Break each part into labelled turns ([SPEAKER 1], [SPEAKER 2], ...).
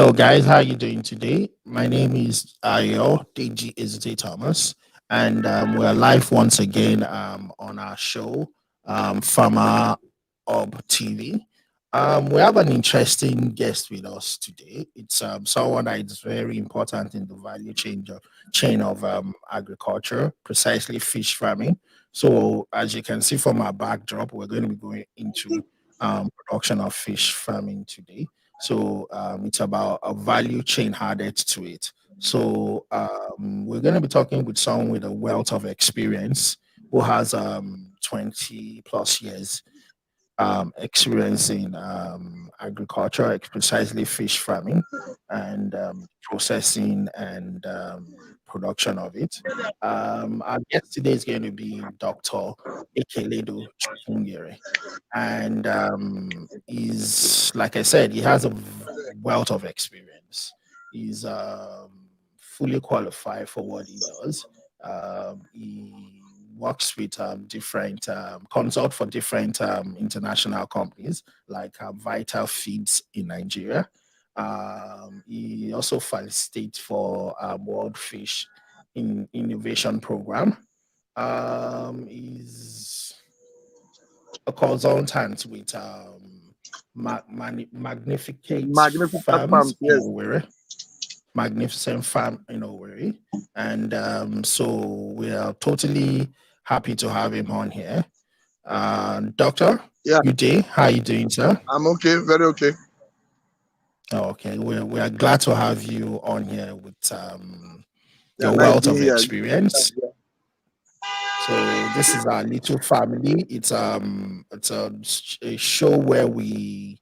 [SPEAKER 1] Hello, guys. How are you doing today? My name is Ayo Deji Ezute Thomas, and we're live once again on our show, Farmer Up TV. We have an interesting guest with us today. It's someone that is very important in the value chain of agriculture, precisely fish farming. So, as you can see from our backdrop, we're going to be going into production of fish farming today. So it's about a value chain added to it. So we're going to be talking with someone with a wealth of experience who has 20 plus years experience in agriculture, precisely fish farming and processing and production of it. Our guest today is going to be Dr. Ekeledo Chukunere. And he's, like I said, he has a wealth of experience. He's fully qualified for what he does. He works with different consult for different international companies like Vitalfishfeeds in Nigeria. He also facilitates for WORLDFISH in innovation program. He's a consultant with Magnificate
[SPEAKER 2] Magnificent
[SPEAKER 1] Farms
[SPEAKER 2] farms,
[SPEAKER 1] in
[SPEAKER 2] yes.
[SPEAKER 1] OWERRI. Magnificent Farm in OWERRI. And so we are totally happy to have him on here. Doctor,
[SPEAKER 2] Yeah,
[SPEAKER 1] good day. How are you doing, sir?
[SPEAKER 2] I'm okay, very okay.
[SPEAKER 1] Okay, we are glad to have you on here with
[SPEAKER 2] Yeah,
[SPEAKER 1] your
[SPEAKER 2] nice
[SPEAKER 1] wealth
[SPEAKER 2] being
[SPEAKER 1] of
[SPEAKER 2] here.
[SPEAKER 1] experience.
[SPEAKER 2] Yeah.
[SPEAKER 1] So this is our little family. It's a show where we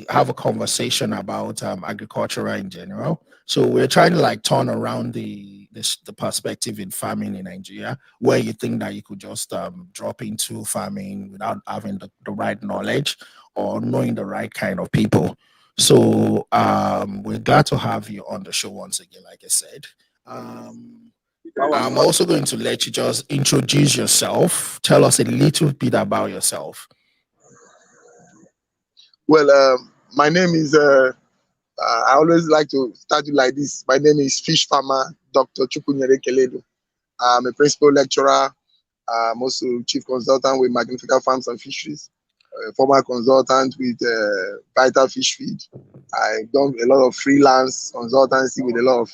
[SPEAKER 1] have a conversation about agriculture in general. So we're trying to like turn around the perspective in farming in Nigeria, where you think that you could just drop into farming without having the right knowledge or knowing the right kind of people. So we're glad to have you on the show once again, like I said. Um, I'm also going to let you just introduce yourself. Tell us a little bit about yourself.
[SPEAKER 2] Well, my name is, I always like to start it like this. My name is Fish Farmer Dr. Chukwunyere Ekeledo. I'm a principal lecturer. I'm also chief consultant with Magnificat Farms and Fisheries, a former consultant with Vitalfishfeeds. I've done a lot of freelance consultancy with a lot of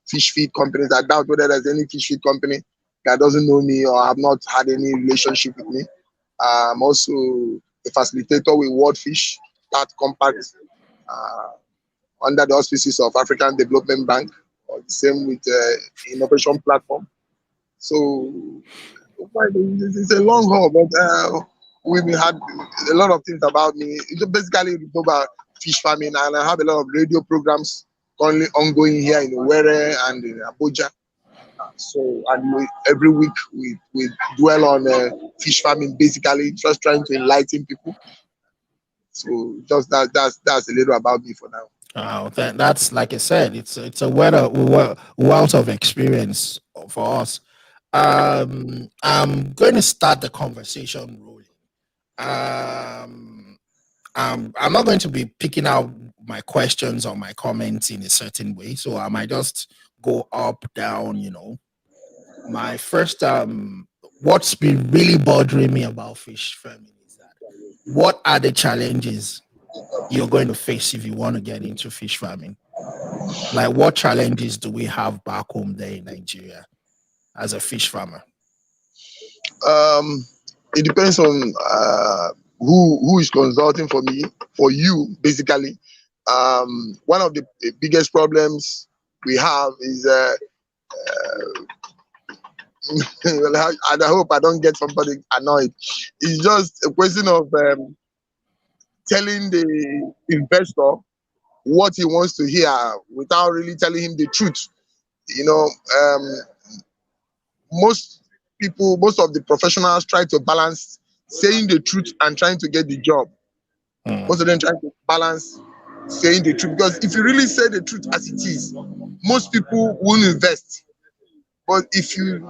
[SPEAKER 2] fish feed companies. I doubt whether there's any fish feed company that doesn't know me or have not had any relationship with me. I'm also a facilitator with WORLDFISH, that compact uh, under the auspices of African Development Bank, or the same with Innovation Platform. So it's a long haul, but we've had a lot of things about me. It's basically about fish farming, and I have a lot of radio programs currently ongoing here in OWERRI and in Abuja. So, and every week we dwell on fish farming, basically just trying to enlighten people. So, just that's a little about me for now.
[SPEAKER 1] That's like I said, it's a wealth of experience for us. I'm going to start the conversation rolling. Um, I'm not going to be picking out my questions or my comments in a certain way, so I might just go up, down. My first what's been really bothering me about fish farming is that what are the challenges you're going to face if you want to get into fish farming? Like, what challenges do we have back home there in Nigeria as a fish farmer?
[SPEAKER 2] Um, it depends on who is consulting for me, for you, basically. One of the biggest problems we have is well, I hope I don't get somebody annoyed. It's just a question of telling the investor what he wants to hear without really telling him the truth. You know, most people, most of the professionals try to balance saying the truth and trying to get the job. Most of them try to balance saying the truth, because if you really say the truth as it is, most people won't invest. But if you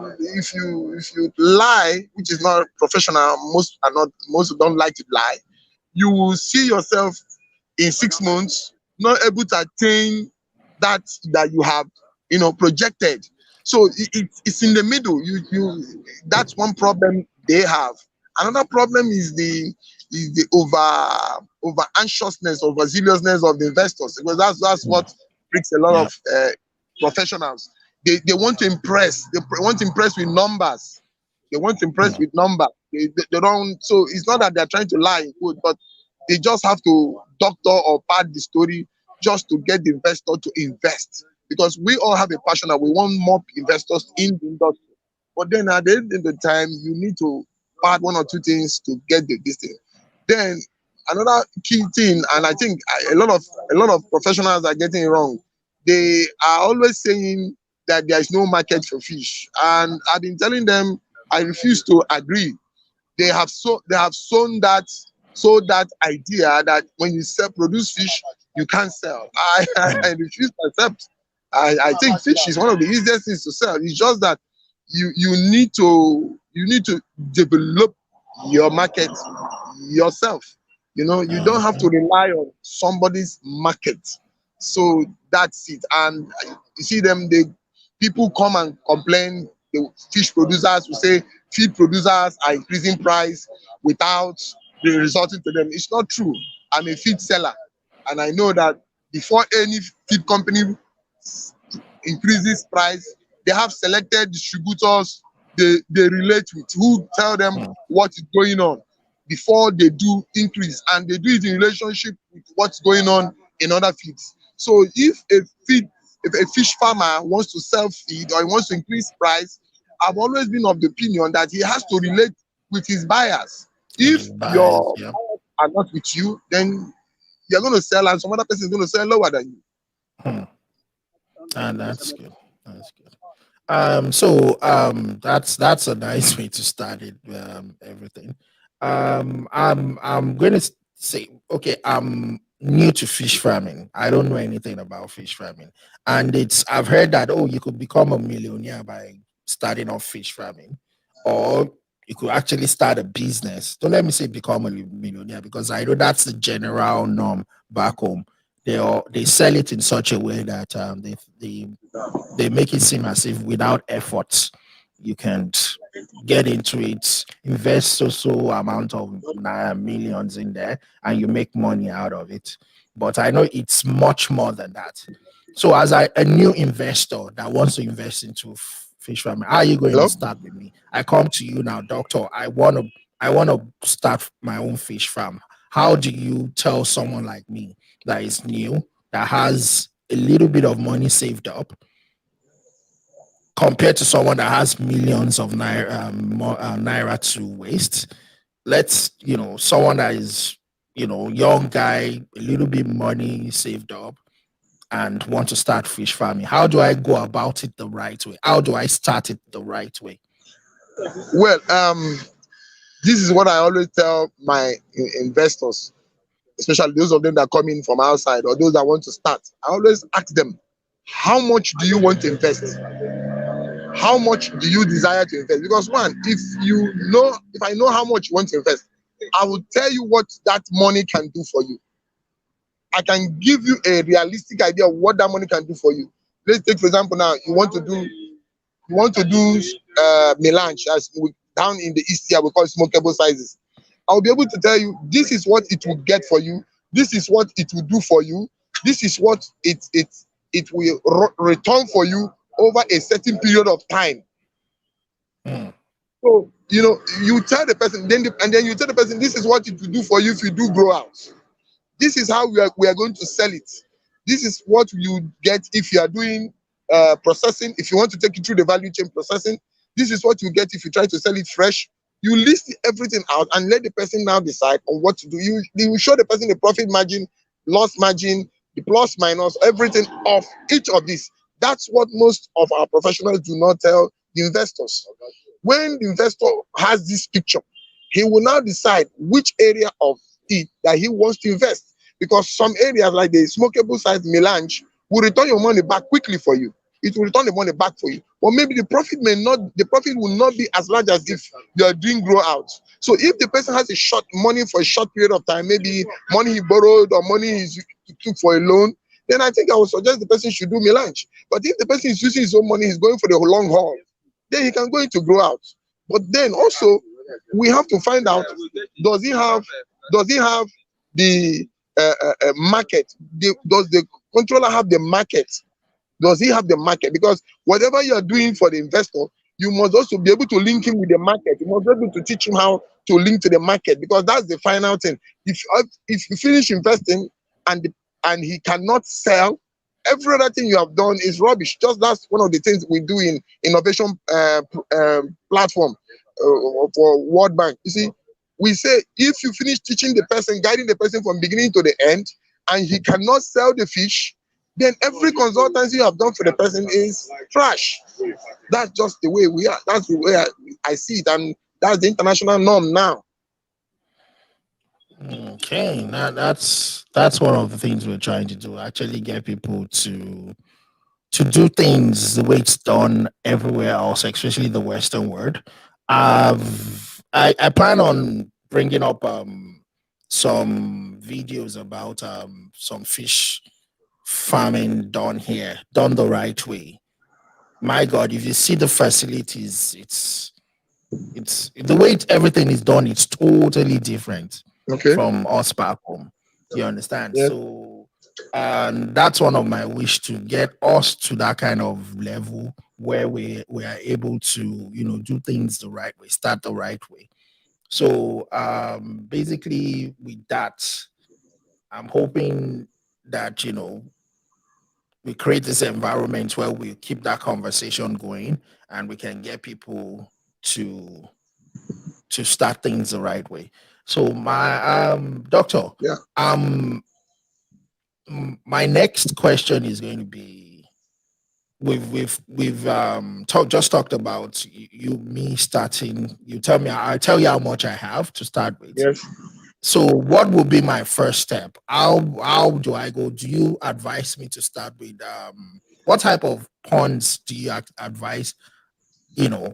[SPEAKER 2] lie, which is not professional, most don't like to lie. You will see yourself in 6 months not able to attain that you have, projected. So it's in the middle. That's one problem they have. Another problem is the over anxiousness, over zealousness of the investors, because that's what brings a lot
[SPEAKER 1] Yeah.
[SPEAKER 2] of professionals. They want to impress. They want to impress with numbers. They want to impress with numbers. They don't. So it's not that they're trying to lie in code, but they just have to doctor or pad the story just to get the investor to invest. Because we all have a passion that we want more investors in the industry. But then at the end of the time, you need to pad one or two things to get this thing. Then another key thing, and I think a lot of professionals are getting it wrong. They are always saying that there is no market for fish, and I've been telling them I refuse to agree. They have sold that idea that when you produce fish, you can't sell. I refuse to accept. I think fish is one of the easiest things to sell. It's just that you need to develop your market yourself. You don't have to rely on somebody's market. So that's it. And you see them, people come and complain. The fish producers will say feed producers are increasing price without resulting to them. It's not true. I'm a feed seller, and I know that before any feed company increases price, they have selected distributors they relate with, who tell them what is going on before they do increase, and they do it in relationship with what's going on in other feeds. So if a fish farmer wants to sell feed or he wants to increase price, I've always been of the opinion that he has to relate with his buyers.
[SPEAKER 1] With
[SPEAKER 2] If
[SPEAKER 1] his
[SPEAKER 2] your
[SPEAKER 1] bias, yeah.
[SPEAKER 2] buyers are not with you, then you're going to sell and some other person is going to sell lower than you.
[SPEAKER 1] Hmm. And that's good. That's good. That's a nice way to start it. Everything. I'm going to say, okay, I'm new to fish farming. I don't know anything about fish farming, and I've heard that, oh, you could become a millionaire by starting off fish farming, or you could actually start a business. Don't let me say become a millionaire, because I know that's the general norm back home. They sell it in such a way that they make it seem as if without effort you can get into it, invest so amount of millions in there, and you make money out of it. But I know it's much more than that. So as a new investor that wants to invest into fish farming, how are you going to
[SPEAKER 2] Hello?
[SPEAKER 1] start with me? I come to you now, doctor. I want to start my own fish farm. How do you tell someone like me that is new, that has a little bit of money saved up, compared to someone that has millions of naira to waste? Someone that is, young guy, a little bit money saved up, and want to start fish farming. How do I go about it the right way? How do I start it the right way?
[SPEAKER 2] Well, this is what I always tell my investors, especially those of them that come in from outside or those that want to start. I always ask them, how much do you want to invest? How much do you desire to invest? Because one, if I know how much you want to invest, I will tell you what that money can do for you. I can give you a realistic idea of what that money can do for you. Let's take, for example, now you want to do melange, as down in the east here we call it smokable sizes. I'll be able to tell you this is what it will get for you. This is what it will do for you. This is what it will return for you over a certain period of time.
[SPEAKER 1] Mm.
[SPEAKER 2] So you tell the person, and then you tell the person this is what it will do for you if you do grow out. This is how we are going to sell it. This is what you get if you are doing processing. If you want to take it through the value chain processing, this is what you get if you try to sell it fresh. You list everything out and let the person now decide on what to do. You will show the person the profit margin, loss margin, the plus minus, everything of each of these. That's what most of our professionals do not tell the investors. When the investor has this picture, he will now decide which area of it that he wants to invest. Because some areas like the smokable size melange will return your money back quickly for you. It will return the money back for you. Or maybe the profit will not be as large as if you are doing grow out. So if the person has a short money for a short period of time, maybe money he borrowed or money to took for a loan, then I think I would suggest the person should do melange. But if the person is using his own money, he's going for the long haul, then he can go into grow out. But then also we have to find out, does he have the market? Does the controller have the market? Does he have the market? Because whatever you are doing for the investor, you must also be able to link him with the market. You must be able to teach him how to link to the market, because that's the final thing. If you finish investing and he cannot sell, every other thing you have done is rubbish. Just that's one of the things we do in innovation platform for World Bank. You see, we say if you finish teaching the person, guiding the person from beginning to the end, and he cannot sell the fish, then every consultancy you have done for the person is trash. That's just the way we are. That's the way I see it, and that's the international norm now.
[SPEAKER 1] Okay, now that's one of the things we're trying to do. Actually, get people to do things the way it's done everywhere else, especially the Western world. I plan on bringing up some videos about some fish farming done here, done the right way. My God, if you see the facilities, it's the way everything is done. It's totally different
[SPEAKER 2] Okay.
[SPEAKER 1] from us back home. You understand?
[SPEAKER 2] Yeah.
[SPEAKER 1] So, and that's one of my wish, to get us to that kind of level where we are able to, do things the right way, start the right way. So, basically, with that, I'm hoping that we create this environment where we keep that conversation going, and we can get people to start things the right way. So my doctor,
[SPEAKER 2] Yeah.
[SPEAKER 1] um my next question is going to be, we've just talked about me starting. You tell me, I'll tell you how much I have to start with.
[SPEAKER 2] Yes.
[SPEAKER 1] So what would be my first step? How do I go? Do you advise me to start with what type of ponds do you advise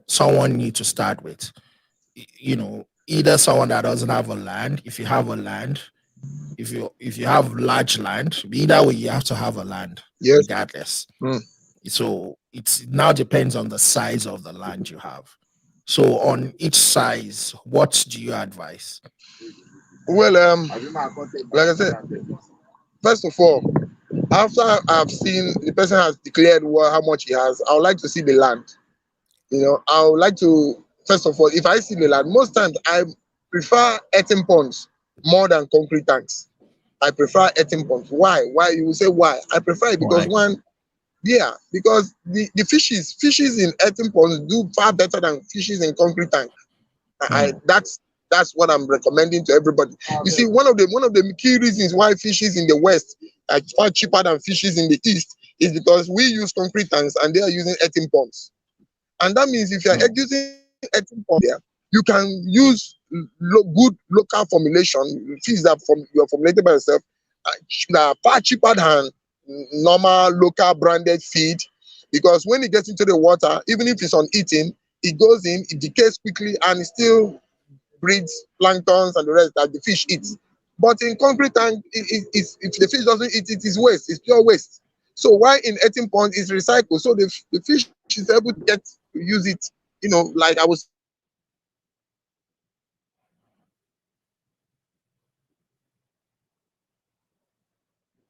[SPEAKER 1] someone need to start with? Either someone that doesn't have a land. If you have a land, if you have large land, either way you have to have a land
[SPEAKER 2] Yes.
[SPEAKER 1] regardless.
[SPEAKER 2] Mm.
[SPEAKER 1] So it now depends on the size of the land you have. So on each size, what do you advise?
[SPEAKER 2] Well, like I said, first of all, after I've seen the person has declared how much he has, I would like to see the land. I would like to, first of all, if I see the land, most times I prefer earthen ponds more than concrete tanks. I prefer earthen ponds. Why? Why? You will say why? I prefer it because
[SPEAKER 1] Why?
[SPEAKER 2] one, yeah, because the fishes in earthen ponds do far better than fishes in concrete tank. That's what I'm recommending to everybody. You see, one of the key reasons why fishes in the West are far cheaper than fishes in the East is because we use concrete tanks and they are using earthen ponds. And that means if you are using earthen ponds there, you can use good local formulation, fish that you are formulated by yourself, that are far cheaper than normal local branded feed. Because when it gets into the water, even if it's uneaten, it goes in, it decays quickly, and it still breeds planktons and the rest that the fish eats. But in concrete tank, if the fish doesn't eat it, is waste. It's pure waste. So why in earthen pond is recycled? So the fish is able to get to use it. Like I was saying, the fish is able to get to use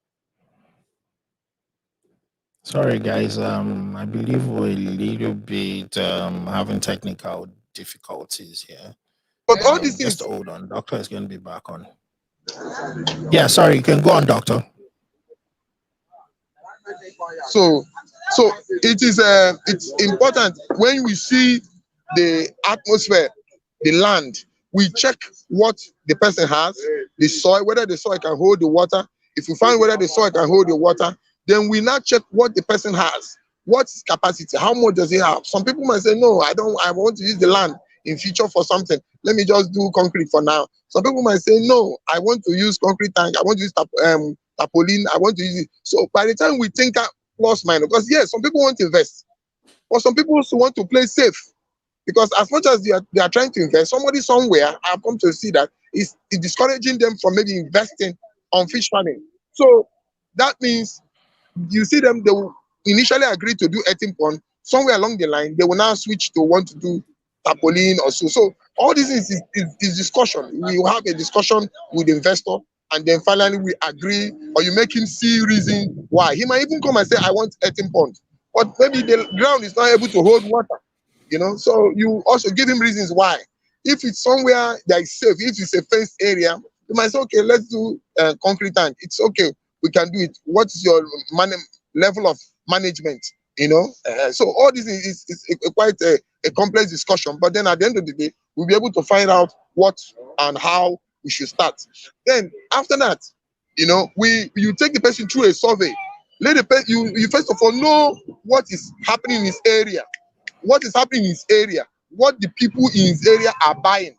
[SPEAKER 2] it.
[SPEAKER 1] Sorry, guys. I believe we're a little bit having technical difficulties here.
[SPEAKER 2] But all these
[SPEAKER 1] Just
[SPEAKER 2] things.
[SPEAKER 1] hold on. Doctor is going to be back on. Yeah, sorry. You can go on, doctor.
[SPEAKER 2] So it's important when we see the atmosphere, the land, we check what the person has, the soil, whether the soil can hold the water. If we find whether the soil can hold the water, then we now check what the person has. What's capacity? How much does he have? Some people might say, no, I don't, I want to use the land in future for something. Let me just do concrete for now. Some people might say, no, I want to use concrete tank. I want to use tarpaulin. I want to use it. So by the time we think plus minus, because yes, some people want to invest, but some people also want to play safe. Because as much as they are trying to invest, somebody somewhere, I've come to see that is discouraging them from maybe investing on fish farming. So that means you see them, they will initially agree to do earthen pond. Somewhere along the line, they will now switch to want to do tarpaulin or so. So all this is discussion. We will have a discussion with the investor, and then finally we agree, or you make him see reason why. He might even come and say, I want earthen pond, but maybe the ground is not able to hold water, you know. So you also give him reasons why. If it's somewhere that is safe, if it's a fenced area, you might say, okay, let's do concrete tank. It's okay, we can do it. What is your level of management? You know, so all this is quite a complex discussion. But then at the end of the day, we'll be able to find out what and how we should start. Then after that, you know, you take the person through a survey. Let the person, you first of all know what is happening in his area, what is happening in his area, what the people in his area are buying,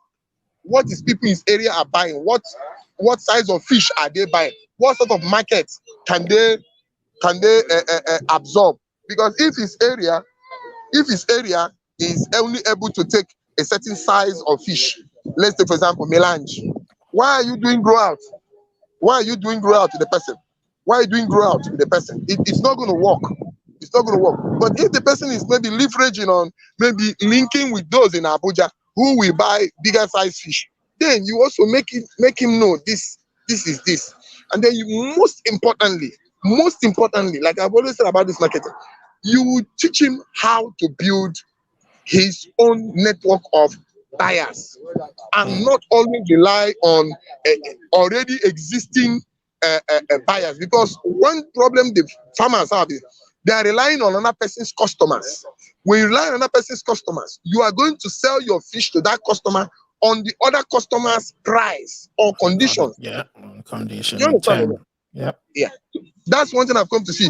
[SPEAKER 2] what is people in his area are buying, what size of fish are they buying, what sort of market can they absorb. Because if his area is only able to take a certain size of fish, let's say for example melange, why are you doing grow out? Why are you doing grow out to the person? Why are you doing grow out to the person? It's not going to work. It's not going to work. But if the person is maybe leveraging on, maybe linking with those in Abuja who will buy bigger size fish, then you also make him know this is this. And then you most importantly, like I've always said about this marketing, you will teach him how to build his own network of buyers and not always rely on already existing buyers. Because one problem the farmers have is they are relying on another person's customers. When you rely on another person's customers, you are going to sell your fish to that customer on the other customer's price or conditions.
[SPEAKER 1] Yeah, on condition.
[SPEAKER 2] You understand?
[SPEAKER 1] Yeah.
[SPEAKER 2] Yeah. That's one thing I've come to see.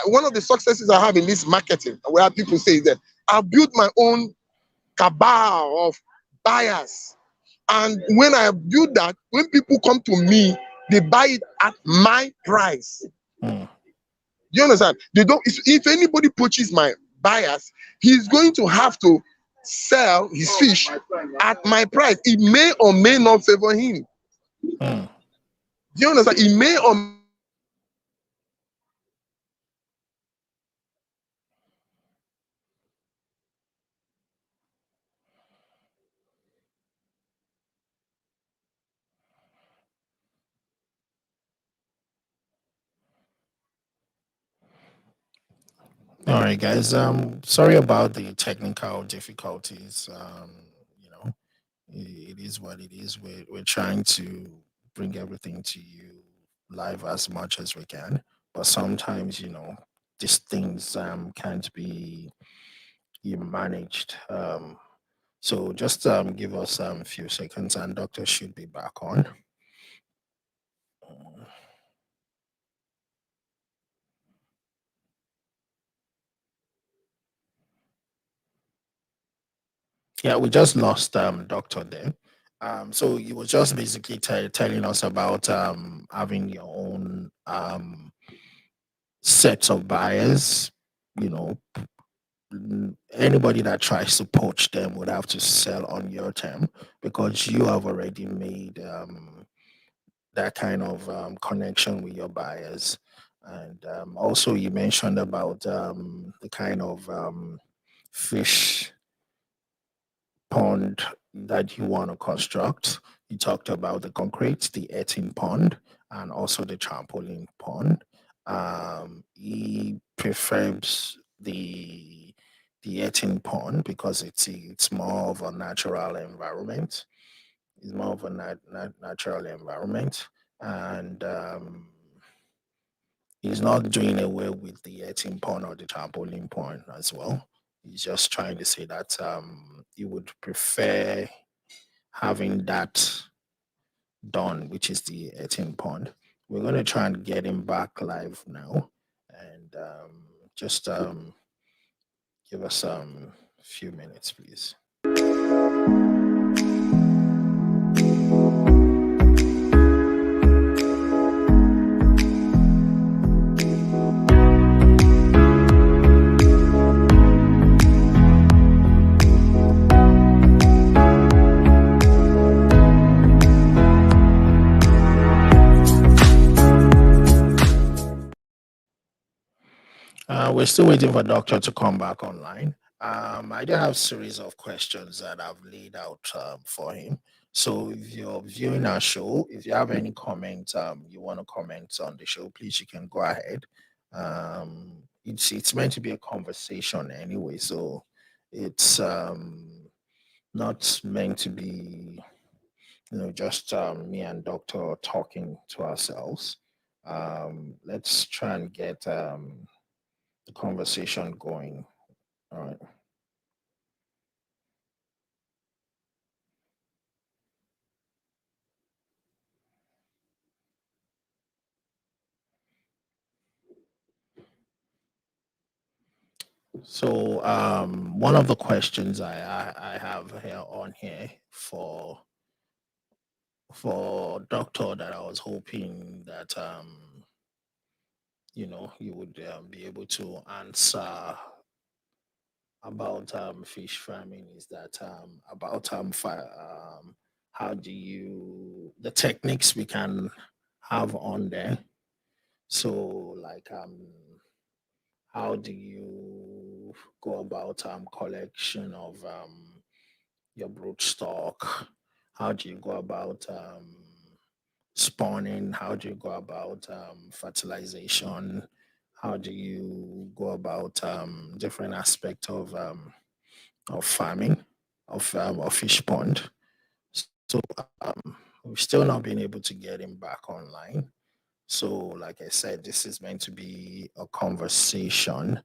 [SPEAKER 2] One of the successes I have in this marketing, where people say that I've built my own cabal of buyers. And when I build that, when people come to me, they buy it at my price. Do you understand? They don't. If anybody poaches my buyers, he's going to have to sell his fish at my price. It may or may not favor him. Do you understand? It may or
[SPEAKER 1] All right, guys. Sorry about the technical difficulties. You know, it is what it is. We're trying to bring everything to you live as much as we can, but sometimes, you know, these things can't be managed. So just give us a few seconds, and Doctor should be back on. Yeah, we just lost Doctor there. So he was just basically telling us about having your own sets of buyers. You know, anybody that tries to poach them would have to sell on your term, because you have already made that kind of connection with your buyers. And also you mentioned about the kind of fish pond that you want to construct. You talked about the concrete, the earthen pond, and also the trampoline pond. He prefers the earthen pond because it's more of a natural environment. It's more of a natural environment, and he's not doing away with the earthen pond or the trampoline pond as well. He's just trying to say that he would prefer having that done, which is the earthen pond. We're going to try and get him back live now, and just give us a few minutes, please. we're still waiting for Doctor to come back online. I do have a series of questions that I've laid out for him. So if you're viewing our show, if you have any comments, you want to comment on the show, please you can go ahead. It's meant to be a conversation anyway, so it's not meant to be just me and Doctor talking to ourselves. Let's try and get the conversation going. All right. So one of the questions I have here on here for Doctor that I was hoping that you would be able to answer about fish farming is that about how do you the techniques we can have on there. So like how do you go about collection of your brood stock? How do you go about spawning? How do you go about fertilization? How do you go about different aspects of farming of fish pond? So we've still not been able to get him back online. So, like I said, this is meant to be a conversation,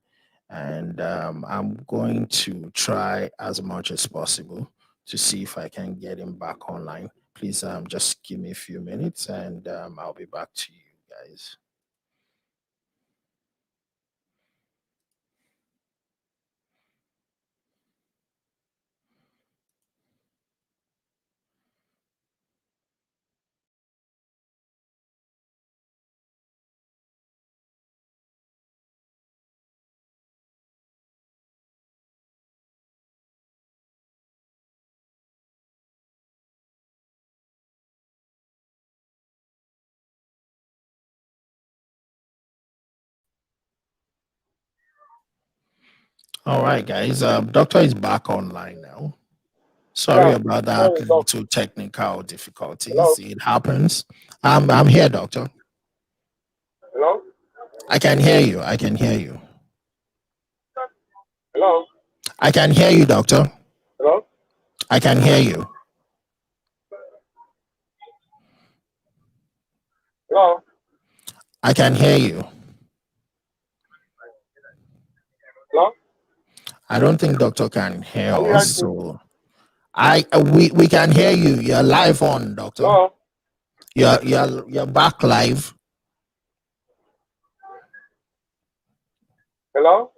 [SPEAKER 1] and I'm going to try as much as possible to see if I can get him back online. Please just give me a few minutes and I'll be back to you guys. All right, guys. Doctor is back online now. Sorry
[SPEAKER 3] Yeah.
[SPEAKER 1] about that
[SPEAKER 3] Sorry, doc.
[SPEAKER 1] little technical
[SPEAKER 3] Hello?
[SPEAKER 1] difficulties. It happens. I'm here, Doctor.
[SPEAKER 3] Hello?
[SPEAKER 1] I can hear you. I can hear you.
[SPEAKER 3] Hello?
[SPEAKER 1] I can hear you, Doctor.
[SPEAKER 3] Hello?
[SPEAKER 1] I can hear you.
[SPEAKER 3] Hello?
[SPEAKER 1] I can hear you.
[SPEAKER 3] Hello?
[SPEAKER 1] I don't think Doctor can hear
[SPEAKER 3] Can you
[SPEAKER 1] us.
[SPEAKER 3] hear me?
[SPEAKER 1] So we can hear you. You're live on, Doctor.
[SPEAKER 3] Hello?
[SPEAKER 1] You're back live.
[SPEAKER 3] Hello?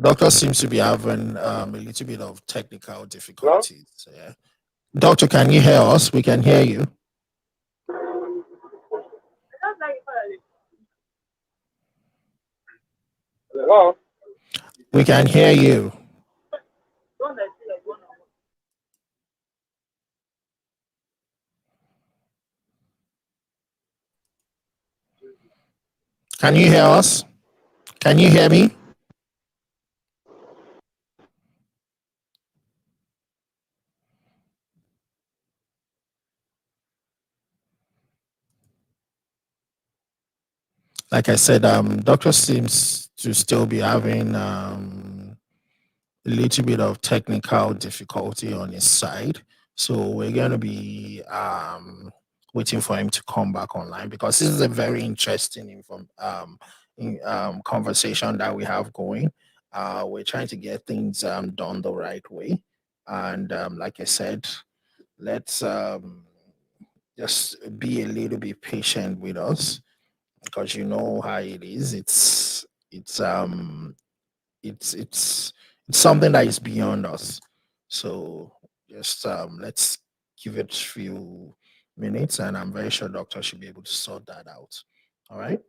[SPEAKER 1] Doctor seems to be having a little bit of technical
[SPEAKER 3] Hello?
[SPEAKER 1] difficulties. Yeah. Doctor, can you hear us? We can hear you.
[SPEAKER 3] Hello?
[SPEAKER 1] We can hear you. Can you hear us? Can you hear me? Like I said, Doctor seems to still be having a little bit of technical difficulty on his side. So we're going to be waiting for him to come back online because this is a very interesting conversation that we have going. We're trying to get things done the right way. And like I said, let's just be a little bit patient with us because you know how it is. It's it's something that is beyond us. So just let's give it a few minutes, and I'm very sure doctor should be able to sort that out. All right.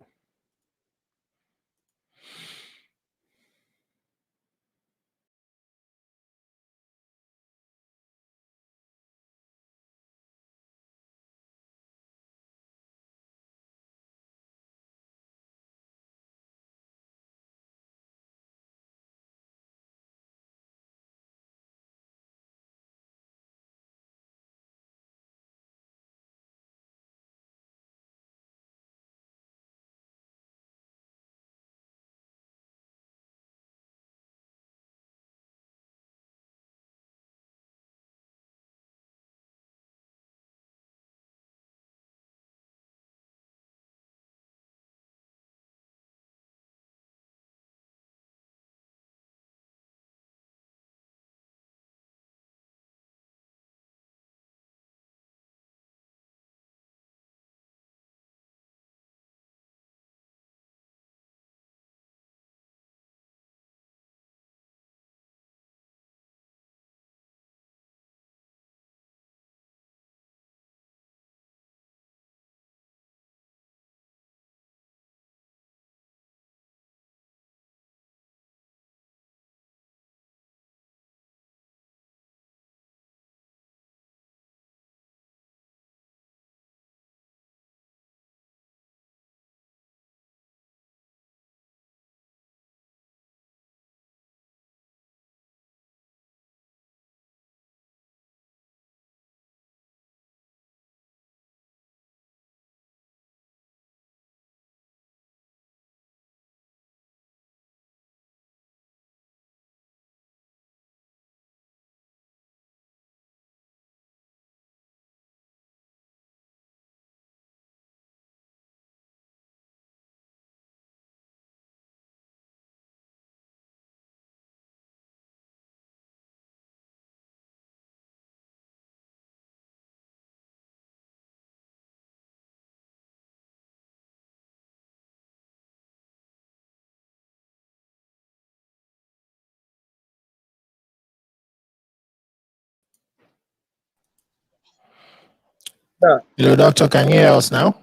[SPEAKER 2] Yeah,
[SPEAKER 1] Hello, doctor. Can you hear us now?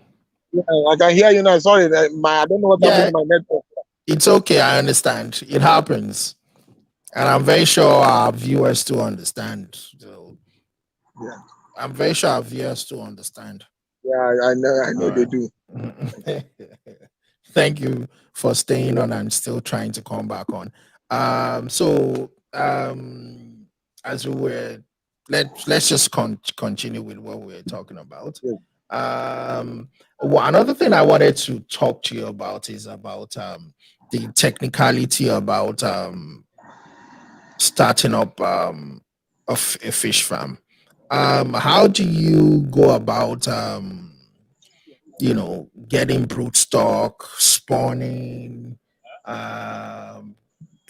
[SPEAKER 2] yeah, I can hear you now. Sorry, I don't know what's happening
[SPEAKER 1] Yeah,
[SPEAKER 2] to my network.
[SPEAKER 1] it's okay. I understand. It happens. And I'm very sure our viewers to understand. So
[SPEAKER 2] Yeah,
[SPEAKER 1] I'm very sure our viewers to understand.
[SPEAKER 2] yeah, I know
[SPEAKER 1] All
[SPEAKER 2] they
[SPEAKER 1] right.
[SPEAKER 2] do.
[SPEAKER 1] Thank you for staying on and still trying to come back on. So as we were, let's just continue with what we are talking about.
[SPEAKER 2] Yes.
[SPEAKER 1] Another thing I wanted to talk to you about is about the technicality about starting up a fish farm. How do you go about getting brood stock, spawning, um,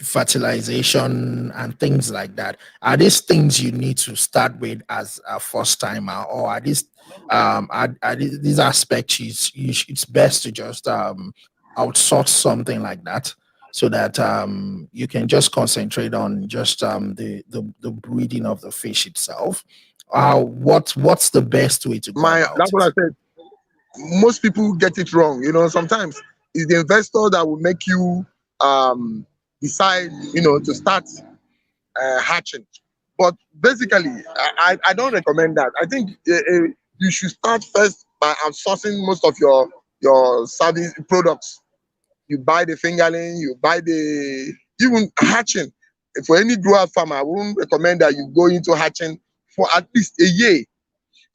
[SPEAKER 1] fertilization, and things like that? Are these things you need to start with as a first timer, or are these aspects it's best to just outsource something like that? So that you can just concentrate on just the breeding of the fish itself. What's the best way to go about
[SPEAKER 2] That's what
[SPEAKER 1] it?
[SPEAKER 2] I said. Most people get it wrong. Sometimes it's the investor that will make you um, decide, to start hatching. But basically, I don't recommend that. I think you should start first by outsourcing most of your service products. You buy the fingerling, you buy the even hatching. For any grower farmer, I wouldn't recommend that you go into hatching for at least a year.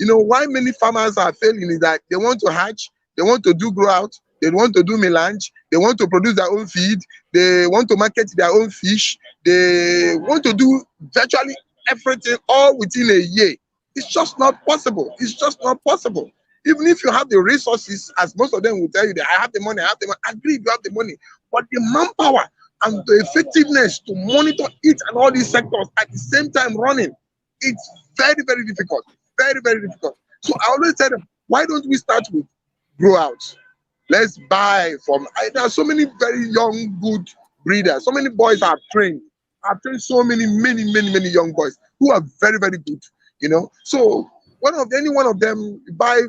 [SPEAKER 2] Why many farmers are failing is that they want to hatch, they want to do grow out, they want to do melange, they want to produce their own feed, they want to market their own fish, they want to do virtually everything all within a year. It's just not possible. It's just not possible. Even if you have the resources, as most of them will tell you that I have the money, I have the money. I agree, you have the money, but the manpower and the effectiveness to monitor each and all these sectors at the same time running, it's very, very difficult. Very, very difficult. So I always tell them, why don't we start with grow out? Let's buy from. There are so many very young, good breeders. So many boys are trained. I've trained so many young boys who are very, very good. So any one of them, you buy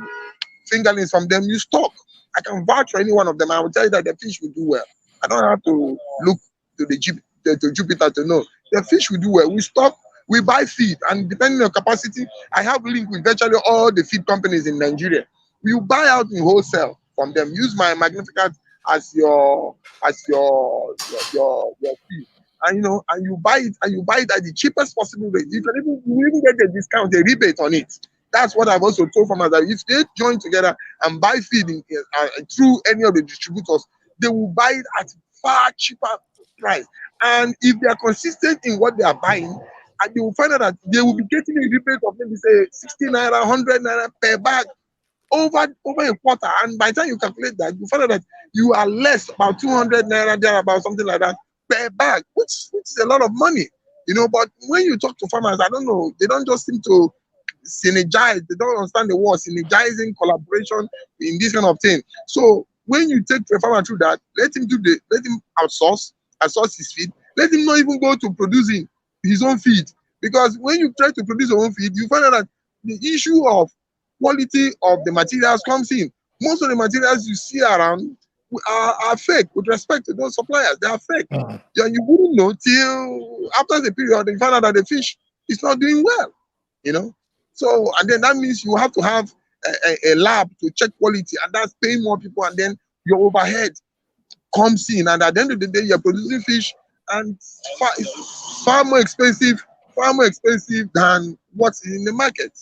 [SPEAKER 2] fingerlings from them, you stock. I can vouch for any one of them. I will tell you that the fish will do well. I don't have to look to to Jupiter to know the fish will do well. We stock, we buy feed, and depending on capacity, I have link with virtually all the feed companies in Nigeria. We buy out in wholesale from them. Use my Magnificat as your feed. And you buy it at the cheapest possible rate. You even get a discount, a rebate on it. That's what I've also told farmers, that if they join together and buy feed through any of the distributors, they will buy it at far cheaper price. And if they are consistent in what they are buying, and they will find out that they will be getting a rebate of maybe say 60 naira, 100 naira per bag over a quarter. And by the time you calculate that, you find out that you are less, about 200 naira there, about something like that per bag, which is a lot of money. But when you talk to farmers, I don't know, they don't just seem to synergize. They don't understand the word synergizing, collaboration in this kind of thing. So when you take a farmer through that, let him outsource his feed. Let him not even go to producing his own feed. Because when you try to produce your own feed, you find out that the issue of quality of the materials comes in. Most of the materials you see around are fake with respect to those suppliers. They are fake.
[SPEAKER 1] Mm.
[SPEAKER 2] And you wouldn't know till after the period you find out that the fish is not doing well. You know, so and then that means you have to have a lab to check quality, and that's paying more people, and then your overhead comes in, and at the end of the day, you're producing fish, and it's far more expensive than what's in the market.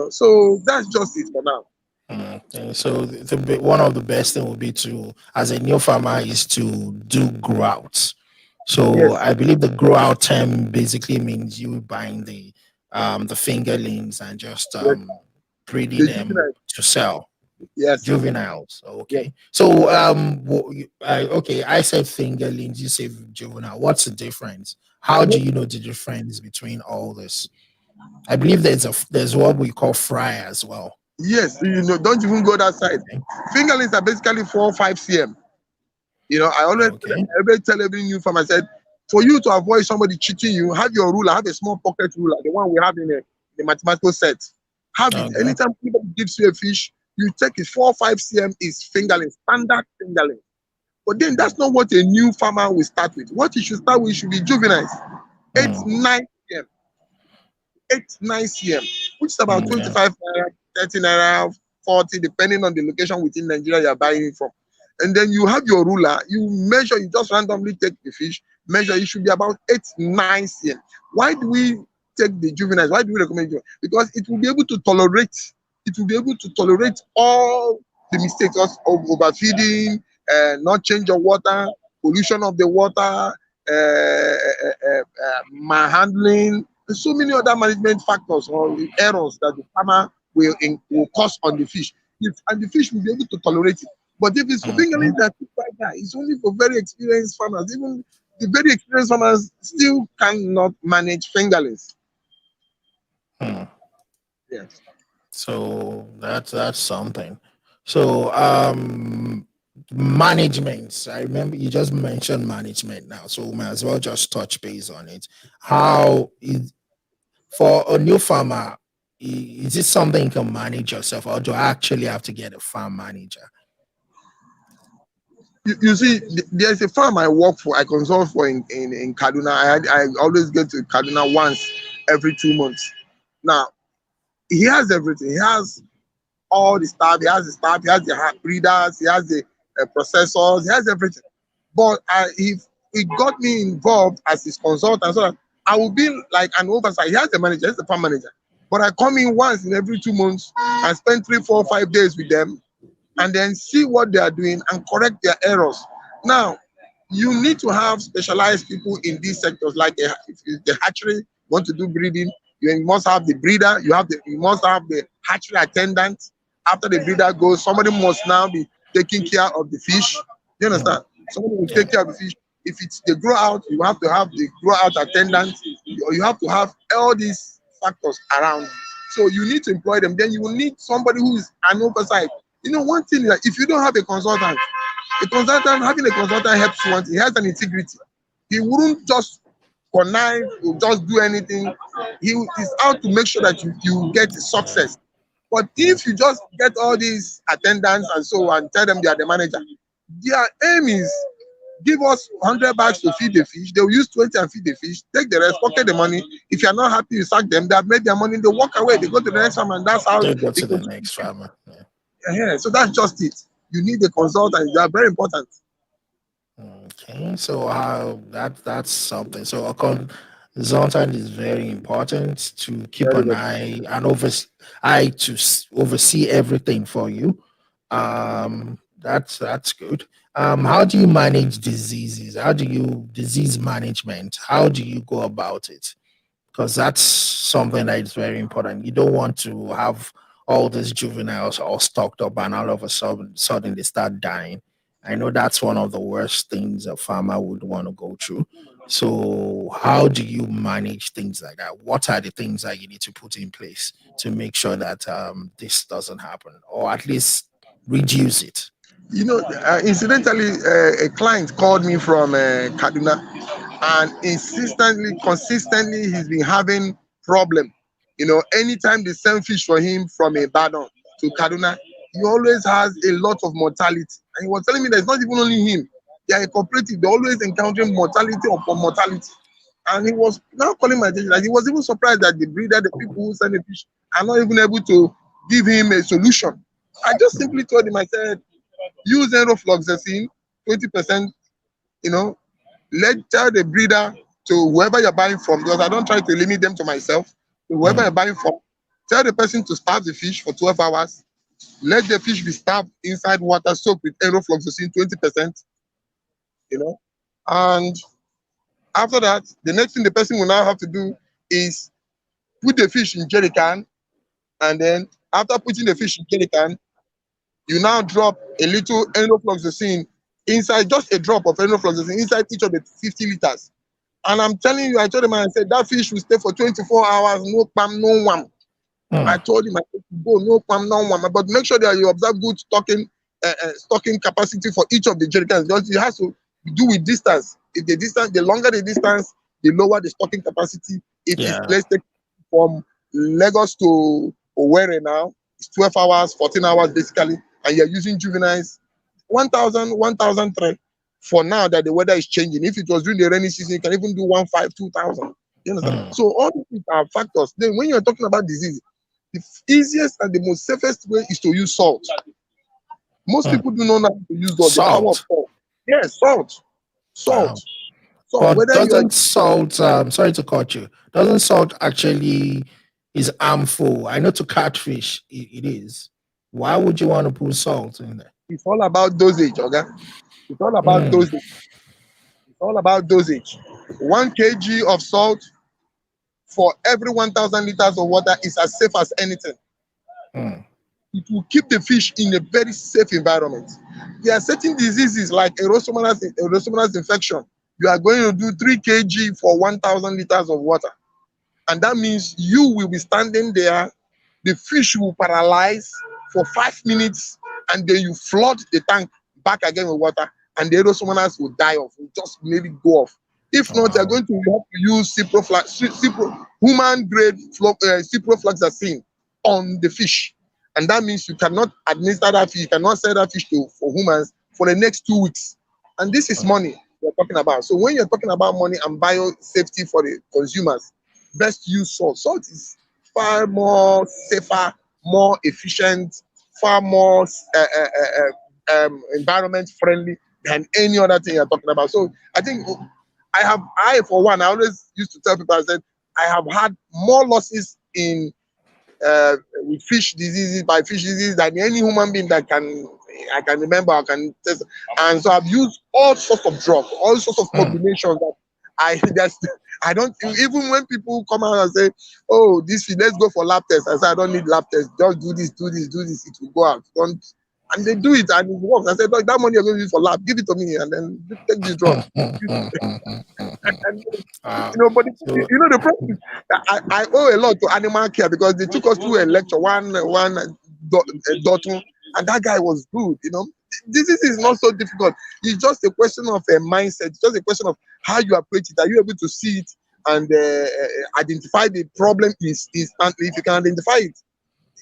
[SPEAKER 2] So that's just it for now.
[SPEAKER 1] Okay. So one of the best thing would be to, as a new farmer, is to do grow out. So
[SPEAKER 2] Yes,
[SPEAKER 1] I believe the grow out term basically means you buying the fingerlings and just
[SPEAKER 2] yes,
[SPEAKER 1] breeding
[SPEAKER 2] the
[SPEAKER 1] them
[SPEAKER 2] juvenile.
[SPEAKER 1] to sell.
[SPEAKER 2] Yes,
[SPEAKER 1] Juveniles.
[SPEAKER 2] yes.
[SPEAKER 1] Okay. So okay, I said fingerlings, you say juvenile. What's the difference? How do you know the difference between all this? I believe there's what we call fry as well.
[SPEAKER 2] Yes, don't even go that side.
[SPEAKER 1] Okay.
[SPEAKER 2] Fingerlings are basically 4 or 5 cm.
[SPEAKER 1] Okay.
[SPEAKER 2] I always tell every new farmer, I said, for you to avoid somebody cheating you, have your ruler, have a small pocket ruler, the one we have in the mathematical set. Have it.
[SPEAKER 1] Okay.
[SPEAKER 2] Anytime somebody gives you a fish, you take it 4 or 5 cm is fingerling, standard fingerling. But then that's not what a new farmer will start with. What he should start with should be juveniles. 8,
[SPEAKER 1] Mm.
[SPEAKER 2] 9 cm. 8, 9 cm, which is about
[SPEAKER 1] Okay.
[SPEAKER 2] 25 naira, 30 naira, 40, depending on the location within Nigeria you're buying it from. And then you have your ruler, you measure, you just randomly take the fish, measure, it should be about 8, 9 cm. Why do we take the juveniles? Why do we recommend it? Because it will be able to tolerate, all the mistakes of overfeeding, not change of water, pollution of the water, manhandling, and so many other management factors or errors that the farmer will cause on the fish. And the fish will be able to tolerate it. But if it's for fingerlings
[SPEAKER 1] Mhm.
[SPEAKER 2] that keep like that, it's only for very experienced farmers. Even the very experienced farmers still cannot manage fingerlings.
[SPEAKER 1] Hmm.
[SPEAKER 2] Yes.
[SPEAKER 1] So that's something. So management. I remember you just mentioned management now, so we might as well just touch base on it. How is for a new farmer? Is it something you can manage yourself, or do I actually have to get a farm manager?
[SPEAKER 2] You see, there's a farm I work for, I consult for in Kaduna. I always get to Kaduna once every 2 months. Now, he has everything. He has all the stuff. He has the stuff. He has the breeders. He has the processors. He has everything. But if he got me involved as his consultant, so that I will be like an oversight. He has a manager. He's the farm manager. But I come in once in every 2 months and spend 3, 4, 5 days with them, and then see what they are doing and correct their errors. Now, you need to have specialized people in these sectors, like if the hatchery want to do breeding, you must have the breeder, you must have the hatchery attendant. After the breeder goes, somebody must now be taking care of the fish. You
[SPEAKER 1] Hmm.
[SPEAKER 2] understand? Somebody will
[SPEAKER 1] Yeah.
[SPEAKER 2] take care of the fish. If it's the grow out, you have to have the grow out attendant, or you have to have all these factors around. So you need to employ them. Then you will need somebody who is an oversight. One thing, like if you don't have a consultant having a consultant helps you. One thing, he has an integrity. He wouldn't just connive or just do anything. He is out to make sure that you get success. But
[SPEAKER 1] Yeah.
[SPEAKER 2] if you just get all these attendants and so on, tell them they are the manager, their aim is give us 100 bags to feed the fish. They will use 20 and feed the fish, take the rest, pocket the money. If you're not happy, you sack them. They have made their money, they walk away, they go to the next farm, and that's how
[SPEAKER 1] They go
[SPEAKER 2] it
[SPEAKER 1] to the
[SPEAKER 2] continues.
[SPEAKER 1] next farmer. Yeah.
[SPEAKER 2] Yeah, so that's just it. You need a consultant. They are very important.
[SPEAKER 1] Okay, so that's something. So a consultant is very important to keep
[SPEAKER 2] Very,
[SPEAKER 1] an
[SPEAKER 2] very.
[SPEAKER 1] eye and oversee everything for you. That's good. How do you manage diseases? How do you disease management? How do you go about it? Because that's something that is very important. You don't want to have all these juveniles all stocked up and all of a sudden they start dying. I know that's one of the worst things a farmer would want to go through. So, how do you manage things like that? What are the things that you need to put in place to make sure that this doesn't happen, or at least reduce it?
[SPEAKER 2] Incidentally, a client called me from Kaduna, and consistently, he's been having problem. Anytime they send fish for him from Ibadan to Kaduna, he always has a lot of mortality. And he was telling me that it's not even only him. They are a cooperative. They're always encountering mortality upon mortality. And he was now calling my attention. Like he was even surprised that the breeder, the people who send the fish, are not even able to give him a solution. I just simply told him, I said, use enrofloxacin, 20%, you know, tell the breeder to whoever you're buying from, because I don't try to limit them to myself. To whoever
[SPEAKER 1] Mm,
[SPEAKER 2] you're buying from, tell the person to starve the fish for 12 hours. Let the fish be starved inside water soaked with enrofloxacin, 20%, you know. And after that, the next thing the person will now have to do is put the fish in jerry can, and then after putting the fish in jerry can, you now drop a little enrofloxacin inside, just a drop of enrofloxacin inside each of the 50 liters. And I'm telling you, I told him, I said, that fish will stay for 24 hours, no pam, no one. I
[SPEAKER 1] mm,
[SPEAKER 2] told him, I said, go, no pam, no one. But make sure that you observe good stocking capacity for each of the jerry cans, because it has to do with distance. If the longer the distance, the lower the stocking capacity. If it's,
[SPEAKER 1] yeah.
[SPEAKER 2] let's take from Lagos to OWERRI now. It's 12 hours, 14 hours basically, and you're using juveniles, 1,000, 1,003. For now that the weather is changing. If it was during the rainy season, you can even do 1,500, 2,000. You understand? So all these are factors. Then when you're talking about disease, the easiest and the most safest way is to use salt. Most people do not know how to use the power of
[SPEAKER 1] Salt.
[SPEAKER 2] salt. Yes, salt.
[SPEAKER 1] Wow.
[SPEAKER 2] Salt.
[SPEAKER 1] But
[SPEAKER 2] Whether you are
[SPEAKER 1] doesn't salt, sorry to cut you, doesn't salt actually is harmful? I know to catfish it is. Why would you want to put salt in there?
[SPEAKER 2] it's all about dosage, okay? It's all about dosage. It's all about dosage. 1 kg of salt for every 1,000 liters of water is as safe as anything. It will keep the fish in a very safe environment. There are certain diseases like erosomonas infection. You are going to do 3 kg for 1,000 liters of water. And that means you will be standing there, the fish will paralyze for 5 minutes, and then you flood the tank back again with water, and the erosomonas will die off, will just maybe go off. If not, you're going to have to use human grade ciprofloxacin on the fish. And that means you cannot administer that fish, you cannot sell that fish for humans for the next 2 weeks. And this is money we're talking about. So when you're talking about money and bio safety for the consumers, best use salt. Salt is far more safer, more efficient, far more environment friendly than any other thing you're talking about. So I think I for one, I always used to tell people, I said, I have had more losses in with fish diseases than any human being that I can remember, I can test. And so I've used all sorts of drugs, all sorts of combinations that I don't, even when people come out and say, oh, this fish, let's go for lab test. I say, I don't need lab test. Just do this, it will go out. And they do it and it works. I said, look, that money you're going to use for lab, give it to me and then take this drug. But the problem is, I owe a lot to animal care because they took us to a lecture, one Dotun, and that guy was good. This is not so difficult. It's just a question of a mindset. It's just a question of how you approach it. Are you able to see it and identify the problem instantly? If you can identify it,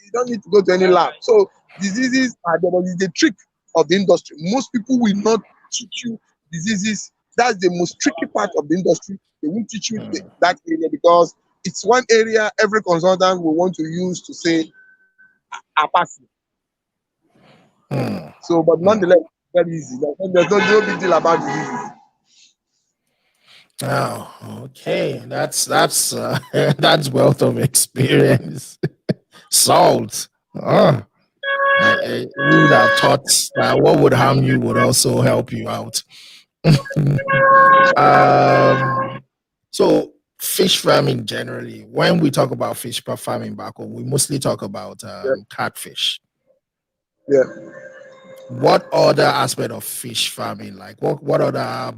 [SPEAKER 2] you don't need to go to any lab. So diseases are the trick of the industry. Most people will not teach you diseases. That's the most tricky part of the industry. They won't teach you that area because it's one area every consultant will want to use to say are passing. So, but nonetheless, very easy. There's no big deal about diseases.
[SPEAKER 1] Oh, okay. That's that's wealth of experience. Salt. Oh, who would have thought that what would harm you would also help you out? So fish farming generally, when we talk about fish farming back home, we mostly talk about catfish.
[SPEAKER 2] Yeah.
[SPEAKER 1] What other aspect of fish farming, like what other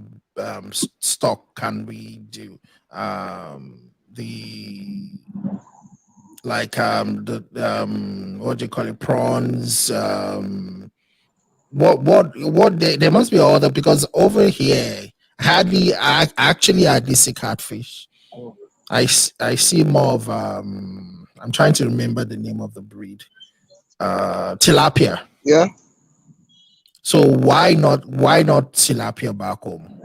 [SPEAKER 1] stock can we do? What do you call it, prawns? What there must be other, because over here I actually see catfish. I see more of I'm trying to remember the name of the breed. Tilapia.
[SPEAKER 2] Yeah.
[SPEAKER 1] So why not tilapia back home?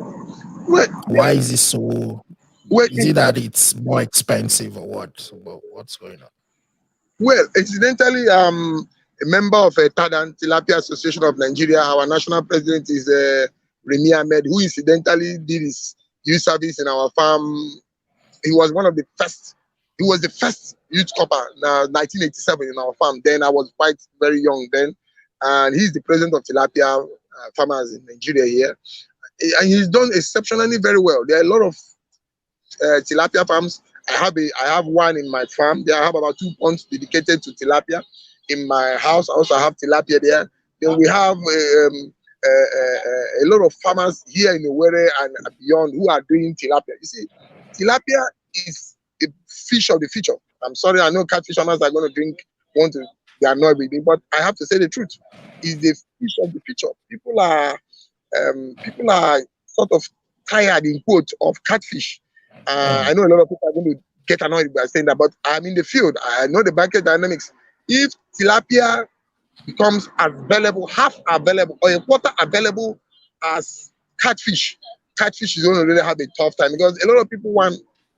[SPEAKER 1] Why is it so? Is it that it's more expensive or what? What's going on?
[SPEAKER 2] Well, incidentally, a member of Tadan Tilapia Association of Nigeria. Our national president is Remy Ahmed, who incidentally did his youth service in our farm. He was one of the first. He was the first youth copper, 1987 in our farm. Then I was quite very young then, and he's the president of Tilapia farmers in Nigeria here, and he's done exceptionally very well. There are a lot of tilapia farms. I have one in my farm. There I have about 2 ponds dedicated to tilapia. In my house, I also have tilapia there. Then we have a lot of farmers here in OWERRI and beyond who are doing tilapia. You see, tilapia is the fish of the future. I'm sorry, I know catfish farmers are going to want to be annoyed with me, but I have to say the truth. Is the fish of the future. People are sort of tired, in quote, of catfish. I know a lot of people are going to get annoyed by saying that, but I'm in the field. I know the market dynamics. If tilapia becomes available, half available, or a quarter available as catfish, catfish is going to really have a tough time because a lot of people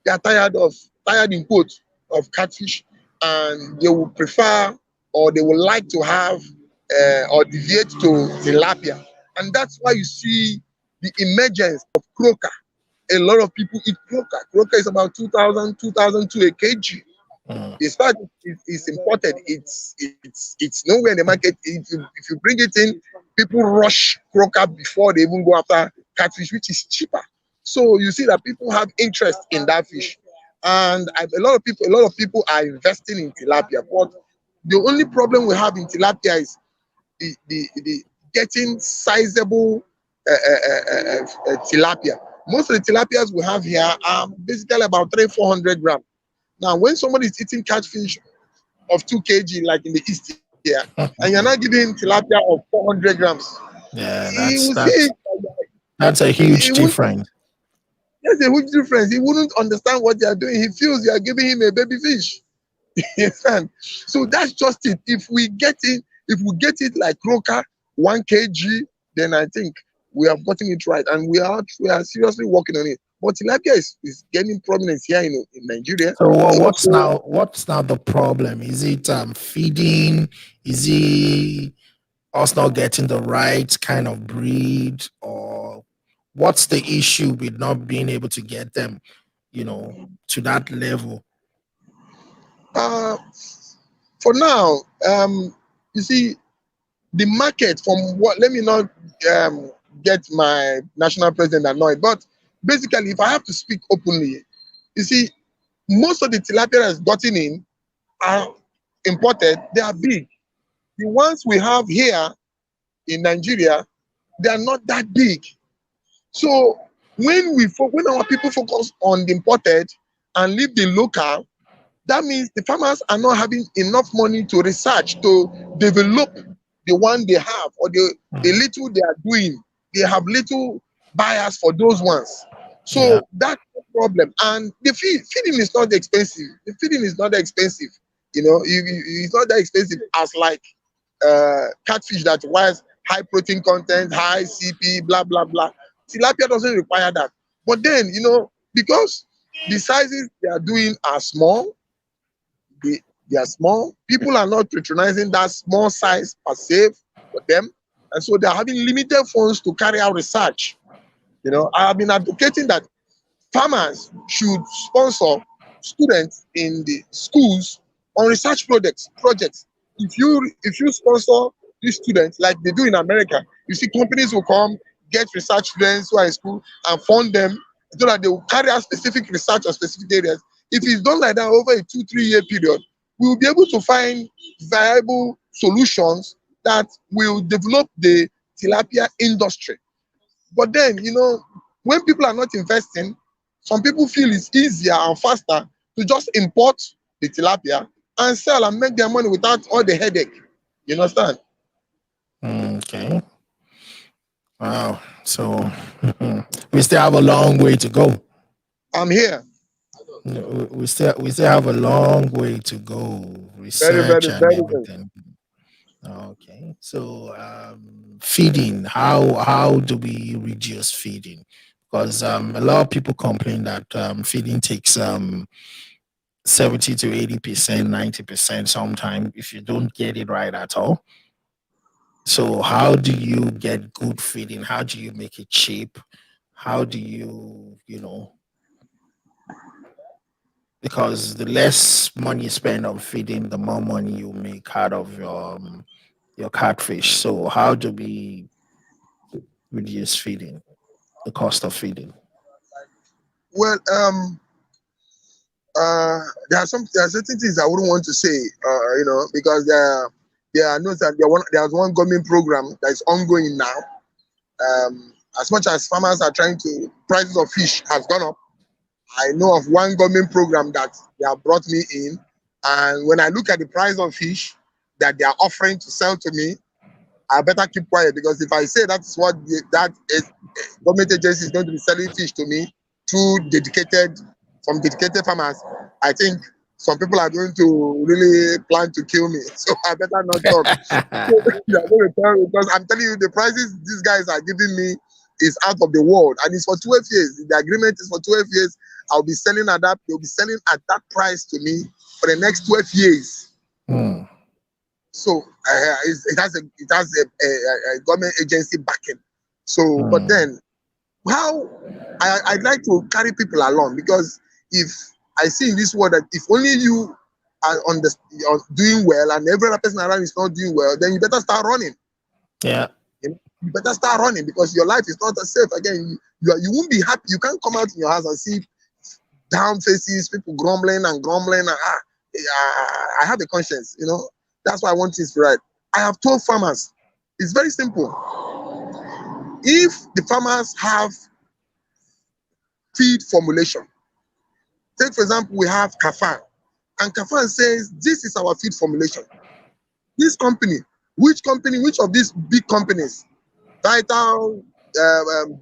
[SPEAKER 2] they are tired in quotes of catfish, and they will prefer or they would like to have or deviate to tilapia, and that's why you see the emergence of croaker. A lot of people eat croaker. Croaker is about 2,000, 2,002 a kg.
[SPEAKER 1] Mm.
[SPEAKER 2] The fact it's imported, it's nowhere in the market. If you bring it in, people rush croaker before they even go after catfish, which is cheaper. So you see that people have interest in that fish, and a lot of people are investing in tilapia. But the only problem we have in tilapia is the getting sizable tilapia. Most of the tilapias we have here are basically about 300-400 grams. Now, when somebody is eating catfish of 2 kg, like in the East here, and you're not giving tilapia of 400 grams,
[SPEAKER 1] Yeah,
[SPEAKER 2] he will see
[SPEAKER 1] that's a huge
[SPEAKER 2] it would,
[SPEAKER 1] difference.
[SPEAKER 2] there's a huge difference. He wouldn't understand what they are doing. He feels you are giving him a baby fish. You understand? So that's just it. If we get it like croaker, 1 kg, then I think we have gotten it right, and we are seriously working on it. But tilapia is gaining prominence here in Nigeria.
[SPEAKER 1] So what's now the problem? Is it feeding? Is it us not getting the right kind of breed, or what's the issue with not being able to get them, to that level?
[SPEAKER 2] Uh, for now, you see, the market from what, let me not get my national president annoyed, but basically, if I have to speak openly, you see, most of the tilapia that's gotten in are imported. They are big. The ones we have here in Nigeria, they are not that big. So when our people focus on the imported and leave the local, that means the farmers are not having enough money to research, to develop the one they have, or the little they are doing. They have little buyers for those ones.
[SPEAKER 1] Yeah.
[SPEAKER 2] So that's the problem. And the feeding is not expensive. The feeding is not expensive. It's not that expensive as like catfish that requires high protein content, high CP, blah, blah, blah. Tilapia doesn't require that. But then, because the sizes they are doing are small, they are small. People are not patronizing that small size per se for them. And so they're having limited funds to carry out research. I have been advocating that farmers should sponsor students in the schools on research projects. If you sponsor these students like they do in America, you see companies will come, get research students who are in school and fund them so that they will carry out specific research on specific areas. If it's done like that over a 2-3 year period, we will be able to find viable solutions that will develop the tilapia industry. But then, when people are not investing, some people feel it's easier and faster to just import the tilapia and sell and make their money without all the headache. You understand?
[SPEAKER 1] Okay. Wow. So we still have a long way to go.
[SPEAKER 2] I'm here.
[SPEAKER 1] We still have a long way to go.
[SPEAKER 2] Very,
[SPEAKER 1] Research
[SPEAKER 2] very,
[SPEAKER 1] and
[SPEAKER 2] very, very.
[SPEAKER 1] everything. Okay. So feeding. How do we reduce feeding? Because a lot of people complain that feeding takes 70 to 80%, 90% sometimes if you don't get it right at all. So how do you get good feeding? How do you make it cheap? How do you, because the less money you spend on feeding, the more money you make out of your catfish. So how do we reduce feeding, the cost of feeding?
[SPEAKER 2] Well, there are certain things I wouldn't want to say, because there are notes that there's one government program that is ongoing now. As much as farmers are trying to, prices of fish has gone up. I know of one government program that they have brought me in, and when I look at the price of fish that they are offering to sell to me, I better keep quiet, because if I say that's what that is, government agency is going to be selling fish to me through dedicated farmers, I think some people are going to really plan to kill me, so I better not talk. So, you are going to tell, because I'm telling you, the prices these guys are giving me is out of the world, and it's for 12 years. The agreement is for 12 years. I'll be selling at that. They'll be selling at that price to me for the next 12 years. So it has a government agency backing. So, but then how I'd like to carry people along, because if I see in this world that if only you are doing well and every other person around is not doing well, then you better start running.
[SPEAKER 1] Yeah.
[SPEAKER 2] You better start running, because your life is not as safe. Again, you won't be happy. You can't come out in your house and see down faces, people grumbling and grumbling. I have a conscience, That's why I want things right. I have told farmers, it's very simple. If the farmers have feed formulation, take for example, we have Kafan, and Kafan says this is our feed formulation. This company, which of these big companies, Vital,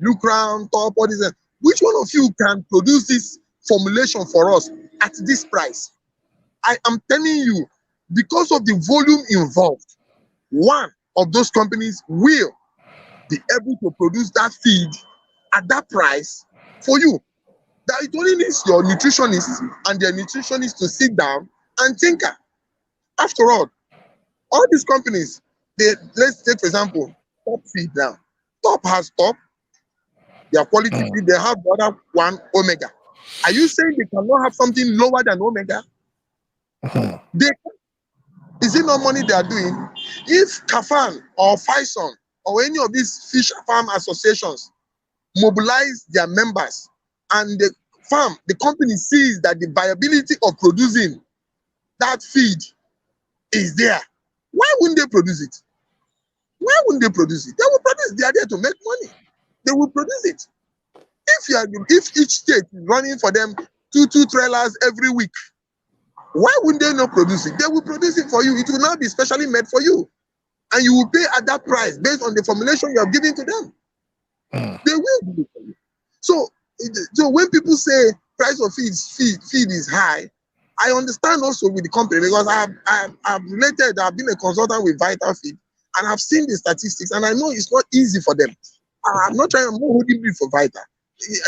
[SPEAKER 2] Blue Crown, Top, all these, which one of you can produce this formulation for us at this price? I am telling you, because of the volume involved, one of those companies will be able to produce that feed at that price for you. That it only needs your nutritionist and their nutritionist to sit down and tinker. After all these companies, let's take for example, Top Feed now. Top has Top, their quality feed, they have the other one, Omega. Are you saying they cannot have something lower than Omega? Is it not money they are doing? If Kafan or Faison or any of these fish farm associations mobilize their members and the company sees that the viability of producing that feed is there, why wouldn't they produce it? Why wouldn't they produce it? They will produce it. They are there to make money. They will produce it. If each state is running for them two trailers every week, why wouldn't they not produce it? They will produce it for you. It will not be specially made for you. And you will pay at that price based on the formulation you have given to them. They will do it for you. So when people say price of feed is high, I understand also with the company, because I've related, I've been a consultant with Vitalfeed, and I've seen the statistics, and I know it's not easy for them. I'm not holding brief for Vital.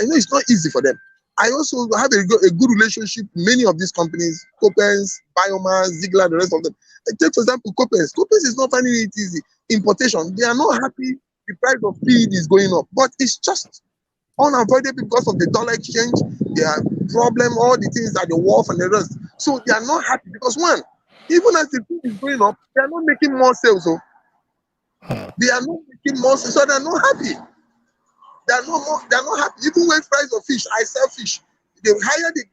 [SPEAKER 2] I know it's not easy for them. I also have a good relationship with many of these companies, Copens, Biomass, Ziegler, the rest of them. Take for example, Copens. Copens is not finding it easy. Importation, they are not happy the price of feed is going up, but it's just unavoidable because of the dollar exchange, their problem, all the things that the wharf and the rest. So they are not happy because one, even as the feed is going up, they are not making more sales. So they are not making more sales, so they are not happy. They are not happy. Even when price of fish, I sell fish, the higher the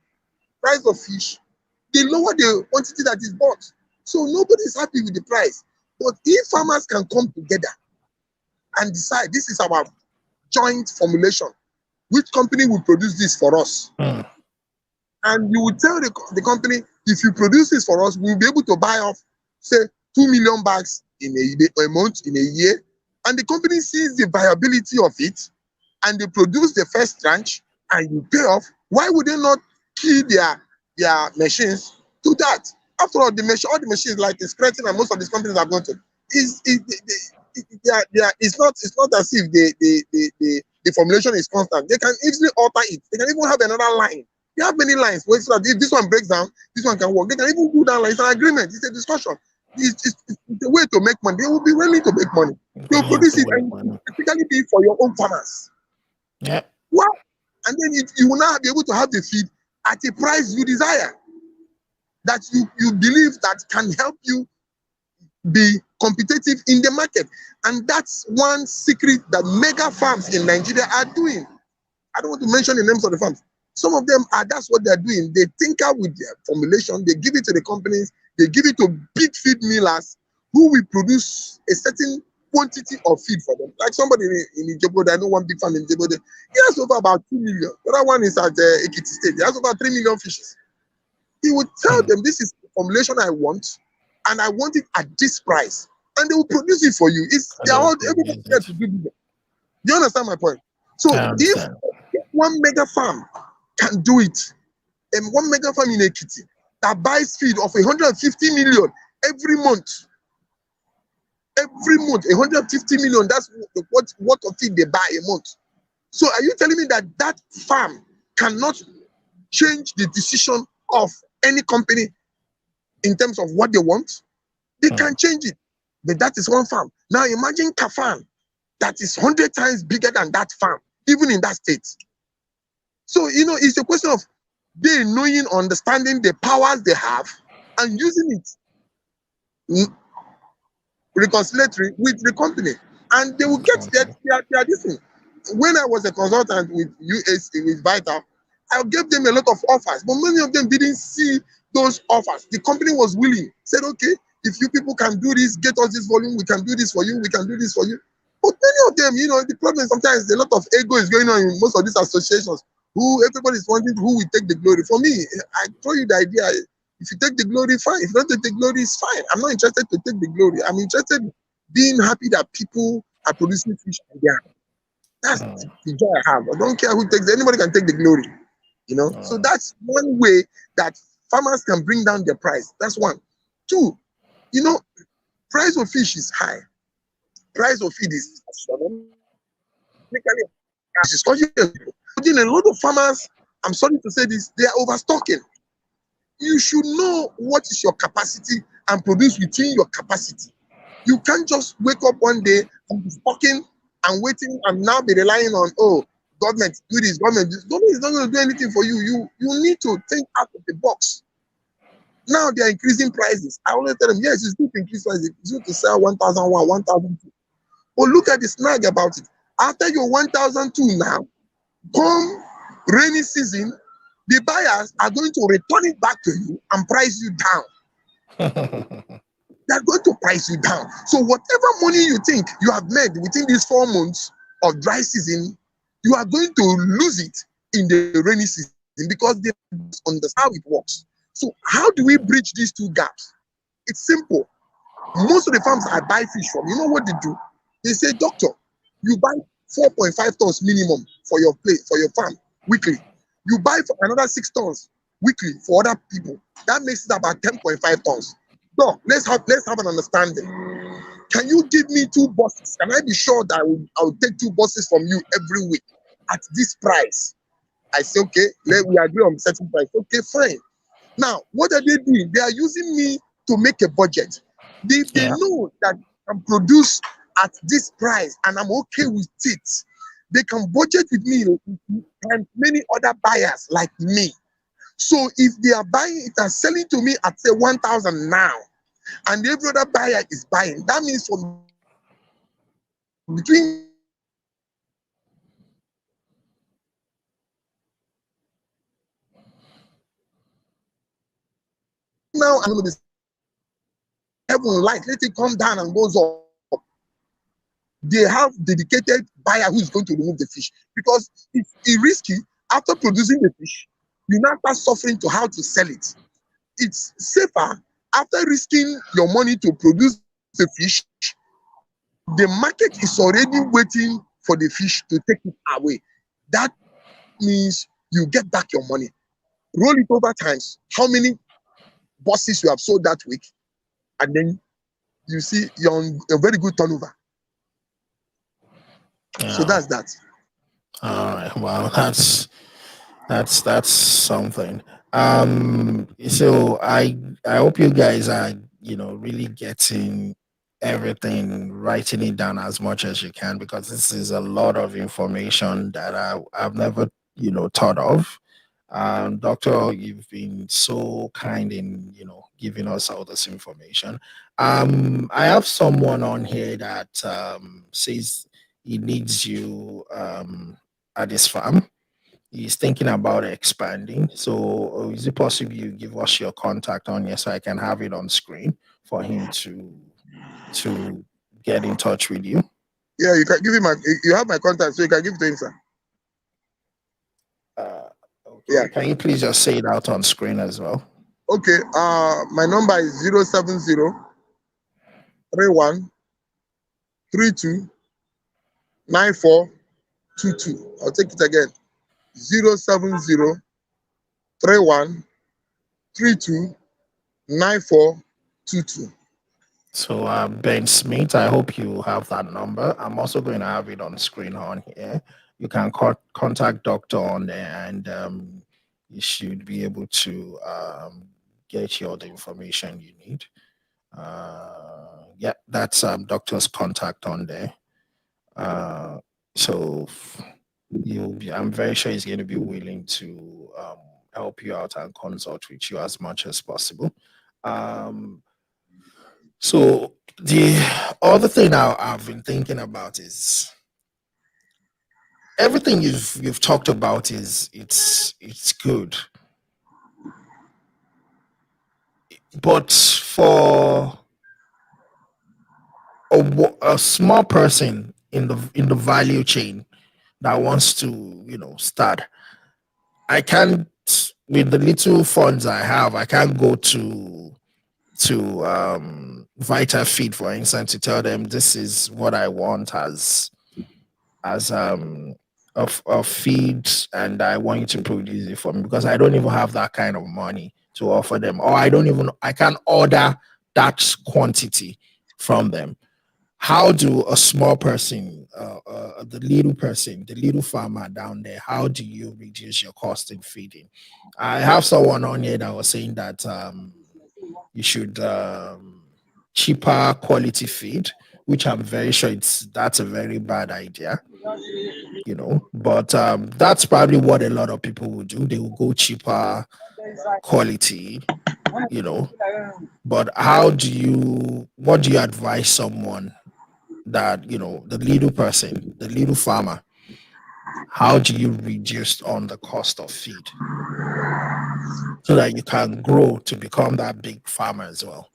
[SPEAKER 2] price of fish, the lower the quantity that is bought. So nobody is happy with the price. But if farmers can come together and decide this is our joint formulation, which company will produce this for us? And you will tell the company, if you produce this for us, we'll be able to buy off, say, 2 million bags in a month, in a year. And the company sees the viability of it, and they produce the first tranche, and you pay off. Why would they not key their machines to that? After all, all the machines like the Scratching and most of these companies are going to, it's not as if the formulation is constant. They can easily alter it. They can even have another line. They have many lines. Where so that if this one breaks down, this one can work. They can even do that line. It's an agreement. It's a discussion. It's a way to make money. They will be willing to make money. They'll produce it and typically be for your own farmers.
[SPEAKER 1] Yeah.
[SPEAKER 2] Well, and then you will now be able to have the feed at a price you desire, that you believe that can help you be competitive in the market. And that's one secret that mega farms in Nigeria are doing. I don't want to mention the names of the farms. Some of them that's what they're doing. They tinker with their formulation, they give it to the companies, they give it to big feed millers who will produce a certain quantity of feed for them. Like somebody in Ijebo, I know one big farm in Ijebo, he has over about 2 million. The other one is at Ekiti State. He has over 3 million fishes. He would tell them, this is the formulation I want, and I want it at this price. And they will produce it for you. Everybody there to do it. Do you understand my point? So if one mega farm can do it, one mega farm in Ekiti that buys feed of 150 million every month. Every month, 150 million. That's what of feed they buy a month. So are you telling me that that farm cannot change the decision of any company in terms of what they want? They can change it. But that is one farm. Now imagine Kafan that is 100 times bigger than that farm, even in that state. So, you know, it's a question of they knowing, understanding the powers they have and using it reconciliatory with the company. And they will get their different. When I was a consultant with UAC, with Vital, I gave them a lot of offers, but many of them didn't see those offers. The company was willing, said, okay, if you people can do this, get us this volume, we can do this for you, we can do this for you. But many of them, you know, the problem sometimes a lot of ego is going on in most of these associations, who everybody is wondering who will take the glory. For me, I throw you the idea, if you take the glory, fine. If you don't take the glory, it's fine. I'm not interested to take the glory. I'm interested in being happy that people are producing fish again. That's the joy I have. I don't care who takes it. Anybody can take the glory, you know. So that's one way that farmers can bring down their price. That's one. Two, you know, price of fish is high. Price of feed is astronomical. A lot of farmers, I'm sorry to say this, they are overstocking. You should know what is your capacity and produce within your capacity. You can't just wake up one day and be stocking and waiting and now be relying on, oh, government do this, government is not going to do anything for you. You need to think out of the box. Now they are increasing prices. I always tell them, yes, it's good to increase prices. It's good to sell 1,001, 1,002. But look at the snag about it. After your 1,002 now, come rainy season, the buyers are going to return it back to you and price you down. They're going to price you down. So whatever money you think you have made within these 4 months of dry season, you are going to lose it in the rainy season because they understand how it works. So how do we bridge these two gaps? It's simple. Most of the farms I buy fish from, you know what they do? They say, doctor, you buy 4.5 tons minimum for your plate, for your farm weekly. You buy for another 6 tons weekly for other people. That makes it about 10.5 tons. So let's have an understanding. Can you give me 2 buses? Can I be sure that I will take 2 buses from you every week at this price? I say, okay, we agree on certain price. Okay, fine. Now, what are they doing? They are using me to make a budget. They know that I can produce at this price and I'm okay with it. They can budget with me and many other buyers like me. So if they are buying it and selling to me at say 1,000 now, and every other buyer is buying, that means from between now and this heaven light, let it come down and goes up. They have dedicated buyer who is going to remove the fish because it's risky. After producing the fish, you now start suffering to how to sell it. It's safer after risking your money to produce the fish. The market is already waiting for the fish to take it away. That means you get back your money. Roll it over times. How many buses you have sold that week, and then you see you're on a very good turnover. So that's that.
[SPEAKER 1] All right. Well, that's something. So I hope you guys are, really getting everything, writing it down as much as you can, because this is a lot of information that I've never, thought of. Doctor, you've been so kind in, giving us all this information. I have someone on here that says he needs you at this farm. He's thinking about expanding. So is it possible you give us your contact on here so I can have it on screen for him to get in touch with you?
[SPEAKER 2] Yeah, you can give him you have my contact, so you can give it to him, sir.
[SPEAKER 1] Okay. Yeah. Can you please just say it out on screen as well?
[SPEAKER 2] Okay. My number is 070 31 32 9422. I'll take it again. 070 31329422.
[SPEAKER 1] So Ben Smith, I hope you have that number. I'm also going to have it on screen on here. You can contact Doctor on there, and you should be able to get you all the information you need. Yeah, that's Doctor's contact on there. So I'm very sure he's going to be willing to help you out and consult with you as much as possible. So the other thing I've been thinking about is everything you've talked about is it's good, but for a small person in the value chain that wants to start, I can't, with the little funds I have, I can't go to Vitalfeed, for instance, to tell them this is what I want as of feed, and I want you to produce it for me, because I don't even have that kind of money to offer them, or I can't order that quantity from them. How do a small person, the little farmer down there, how do you reduce your cost in feeding? I have someone on here that was saying that you should cheaper quality feed, which I'm very sure that's a very bad idea, but that's probably what a lot of people will do. They will go cheaper quality, but what do you advise someone that, the little farmer, how do you reduce on the cost of feed so that you can grow to become that big farmer as well?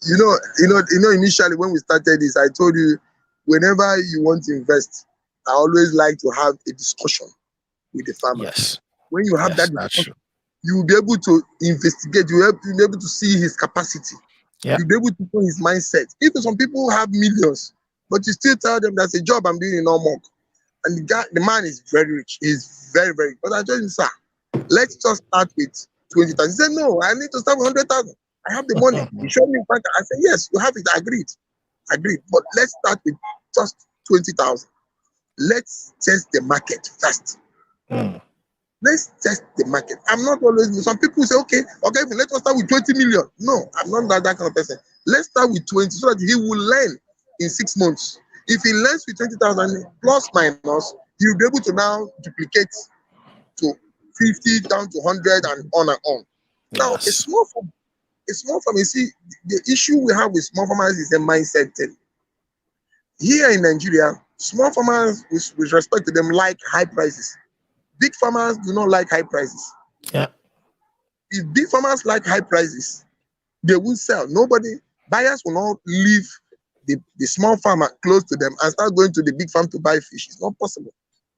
[SPEAKER 2] Initially when we started this, I told you, whenever you want to invest, I always like to have a discussion with the farmer.
[SPEAKER 1] Yes.
[SPEAKER 2] When you have that
[SPEAKER 1] that's
[SPEAKER 2] discussion,
[SPEAKER 1] true.
[SPEAKER 2] you will be able to investigate, you'll be able to see his capacity.
[SPEAKER 1] Yeah.
[SPEAKER 2] You'll be able to know his mindset. Even some people have millions, but you still tell them that's a job I'm doing in Omok. And the man is very rich. He's very, very. But I told him, sir, let's just start with 20,000. He said, no, I need to start with 100,000. I have the money. He showed me. I said, yes, you have it. Agreed. But let's start with just 20,000. Let's test the market first. Let's test the market. I'm not always. Some people say, okay, let us start with 20 million. No, I'm not that kind of person. Let's start with 20 so that he will learn in 6 months. If he learns with 20,000 plus minus, he'll be able to now duplicate to 50 down to 100 and on and on.
[SPEAKER 1] Yes.
[SPEAKER 2] Now, a small farm, you see, the issue we have with small farmers is a mindset thing. Here in Nigeria, small farmers, with respect to them, like high prices. Big farmers do not like high prices.
[SPEAKER 1] Yeah.
[SPEAKER 2] If big farmers like high prices, they will sell. Buyers will not leave the small farmer close to them and start going to the big farm to buy fish. It's not possible.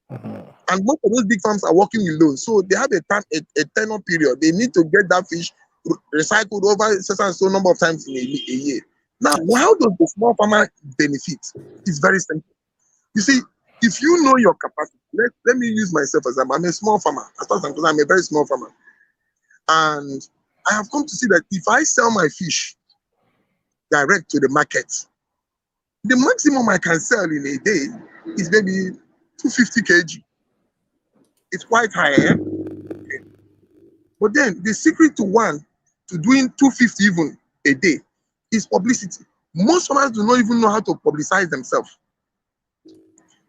[SPEAKER 2] And most of those big farms are working with loans. So they have a tenure period. They need to get that fish recycled over a certain number of times in a year. Now, how does the small farmer benefit? It's very simple. You see, if you know your capacity, let me use myself as I'm a small farmer. As far as I'm concerned, I'm a very small farmer. And I have come to see that if I sell my fish direct to the market, the maximum I can sell in a day is maybe 250 kg. It's quite high. But then the secret to doing 250 even a day is publicity. Most farmers do not even know how to publicize themselves.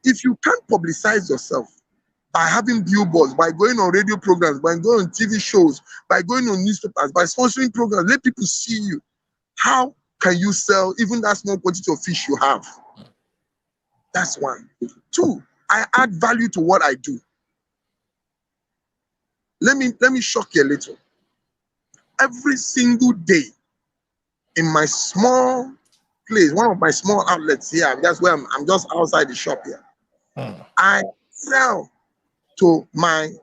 [SPEAKER 2] If you can't publicize yourself by having billboards, by going on radio programs, by going on TV shows, by going on newspapers, by sponsoring programs, let people see you, how can you sell even that small quantity of fish you have? That's one. Two, I add value to what I do. Let me shock you a little. Every single day in my small place, one of my small outlets here, that's where I'm just outside the shop here. I sell to my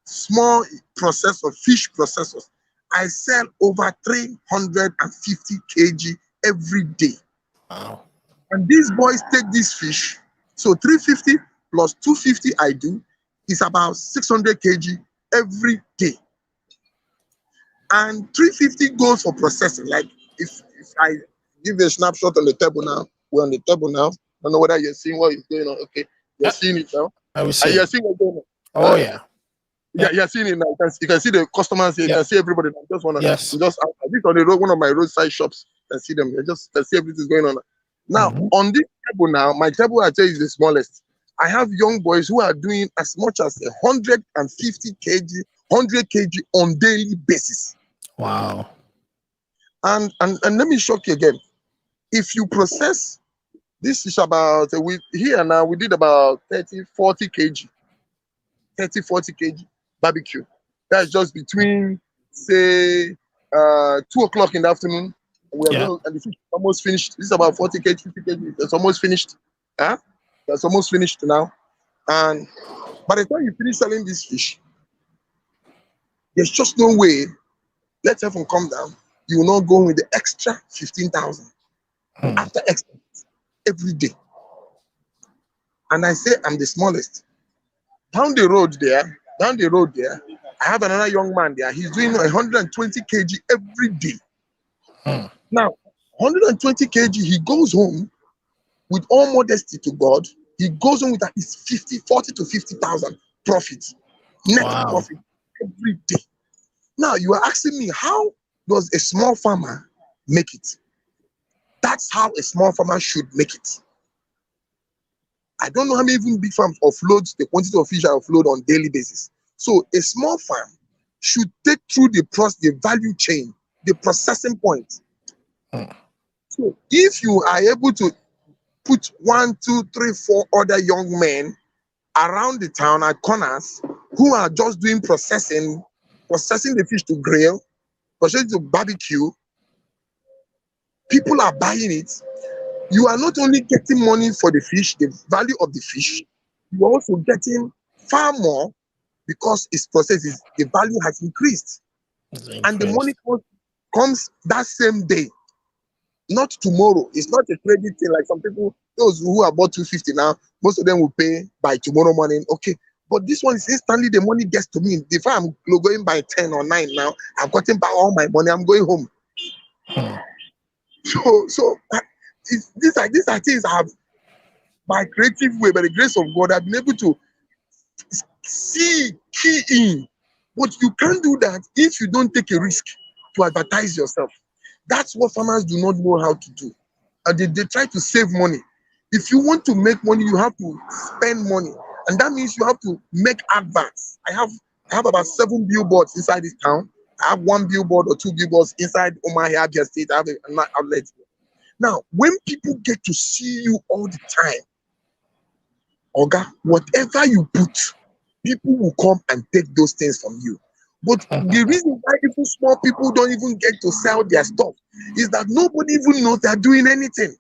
[SPEAKER 2] small processor, fish processors. I sell over 350 kg every day.
[SPEAKER 1] Wow.
[SPEAKER 2] And these boys take this fish. So 350 plus 250 I do is about 600 kg every day. And 350 goes for processing. Like if I give you a snapshot on the table now, we're on the table now. I don't know whether you're seeing what is going on. Okay, you're
[SPEAKER 1] Uh,
[SPEAKER 2] seeing it now.
[SPEAKER 1] I will
[SPEAKER 2] And
[SPEAKER 1] say.
[SPEAKER 2] you're seeing what's going on.
[SPEAKER 1] Oh
[SPEAKER 2] Huh?
[SPEAKER 1] yeah.
[SPEAKER 2] Yeah,
[SPEAKER 1] Yep.
[SPEAKER 2] you're seeing it now. You can see the customers here, you
[SPEAKER 1] Yep.
[SPEAKER 2] can see everybody now. Just wanna
[SPEAKER 1] Yes.
[SPEAKER 2] we just this on the road, one of my roadside shops. You can see them. You just can see everything's going on. Now,
[SPEAKER 1] Mhm.
[SPEAKER 2] on this table now, my table I tell you is the smallest. I have young boys who are doing as much as 150 kg, 100 kg on daily basis.
[SPEAKER 1] Wow.
[SPEAKER 2] And let me shock you again. If you process this is about we here now we did about 30, 40 kg, 30, 40 kg barbecue. That's just between say 2 o'clock in the afternoon. We are
[SPEAKER 1] Yeah.
[SPEAKER 2] going to, and the fish is almost finished. This is about 40 kg, 50 kg. That's almost finished. Huh? That's almost finished now. And by the time you finish selling this fish, there's just no way. Let heaven come down. You will not go with the extra 15,000
[SPEAKER 1] Hmm.
[SPEAKER 2] after extra every day. And I say I'm the smallest. Down the road there, I have another young man there. He's doing 120 kg every day.
[SPEAKER 1] Hmm.
[SPEAKER 2] Now, 120 kg, he goes home with all modesty to God. He goes home with at least 40 to 50,000 profit, net
[SPEAKER 1] Wow.
[SPEAKER 2] profit every day. Now, you are asking me, how does a small farmer make it? That's how a small farmer should make it. I don't know how many even big farms offload the quantity of fish I offload on daily basis. So a small farm should take through the value chain, the processing point.
[SPEAKER 1] Hmm.
[SPEAKER 2] So if you are able to put 1, 2, 3, 4 other young men around the town at corners who are just doing processing the fish to grill, processing to barbecue, people are buying it. You are not only getting money for the fish, the value of the fish, you are also getting far more because its process the value has increased.
[SPEAKER 1] It's
[SPEAKER 2] And the money
[SPEAKER 1] increased.
[SPEAKER 2] comes that same day, not tomorrow. It's not a credit thing like some people, those who are bought 250 now, most of them will pay by tomorrow morning. Okay. But this one is instantly the money gets to me. If I'm going by 10 or 9 now, I've gotten back all my money, I'm going home.
[SPEAKER 1] Hmm.
[SPEAKER 2] So these are things I have by creative way, by the grace of God, I've been able to see, key in. But you can't do that if you don't take a risk to advertise yourself. That's what farmers do not know how to do. And they try to save money. If you want to make money, you have to spend money. And that means you have to make adverts. I have about 7 billboards inside this town. I have 1 billboard or 2 billboards inside Omaha, Abia State. I have an outlet. Now, when people get to see you all the time, Oga, whatever you put, people will come and take those things from you. But the reason why even small people don't even get to sell their stuff is that nobody even knows they're doing anything.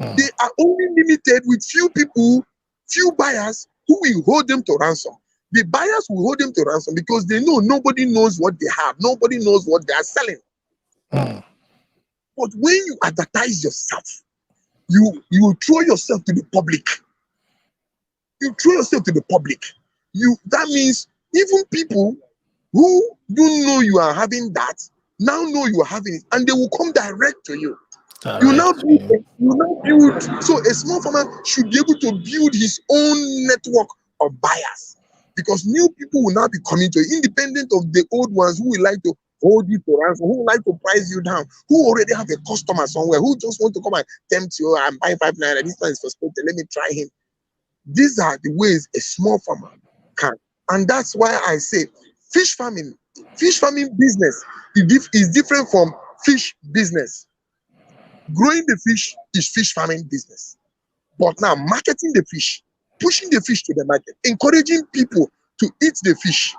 [SPEAKER 1] Hmm.
[SPEAKER 2] They are only limited with few people, few buyers who will hold them to ransom. The buyers will hold them to ransom because they know nobody knows what they have, nobody knows what they are selling.
[SPEAKER 1] Hmm.
[SPEAKER 2] But when you advertise yourself, you throw yourself to the public. You throw yourself to the public. That means even people who don't know you are having that now know you are having it, and they will come direct to you.
[SPEAKER 1] Direct to you.
[SPEAKER 2] You now build. So a small farmer should be able to build his own network of buyers because new people will now be coming to you, independent of the old ones who will like to hold you to ransom, who will like to price you down, who already have a customer somewhere, who just want to come and tempt you. I'm buying 5 naira. This one is frustrated. Let me try him. These are the ways a small farmer can. And that's why I say fish farming, business is different from fish business. Growing the fish is fish farming business. But now marketing the fish, pushing the fish to the market, encouraging people to eat the fish,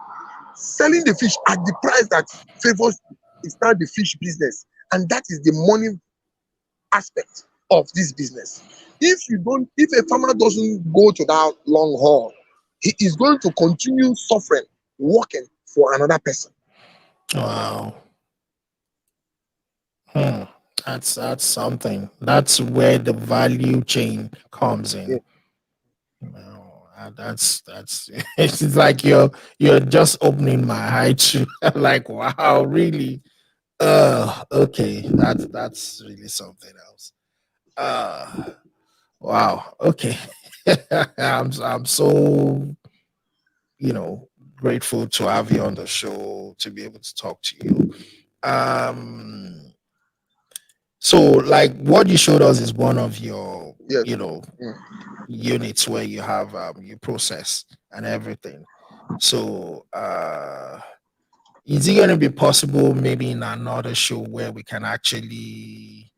[SPEAKER 2] selling the fish at the price that favors is now the fish business. And that is the money aspect of this business. If a farmer doesn't go to that long haul, he is going to continue suffering, working for another person.
[SPEAKER 1] Wow. Hmm. That's something. That's where the value chain comes
[SPEAKER 2] Yeah.
[SPEAKER 1] in. Wow. That's it's like you're just opening my eye to like, wow, really. Okay, that's really something else. Uh wow, okay. I'm so, you know, grateful to have you on the show to be able to talk to you. Um so like what you showed us is one of your,
[SPEAKER 2] Yes.
[SPEAKER 1] you know,
[SPEAKER 2] Mm.
[SPEAKER 1] units where you have you process and everything. So is it going to be possible maybe in another show where we can actually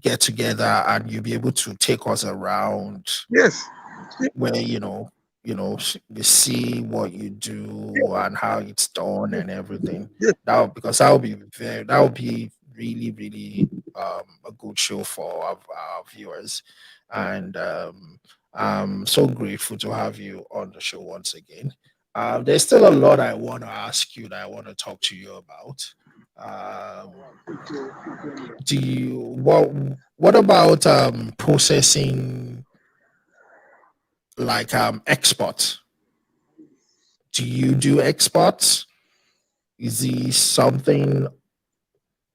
[SPEAKER 1] get together and you'll be able to take us around
[SPEAKER 2] Yes.
[SPEAKER 1] where we see what you do and how it's done and everything.
[SPEAKER 2] Yes.
[SPEAKER 1] Because that would be really really a good show for our viewers. And I'm so grateful to have you on the show once again. There's still a lot I want to ask you that I want to talk to you about. um, do you what about processing, like export? Do you do exports? Is this something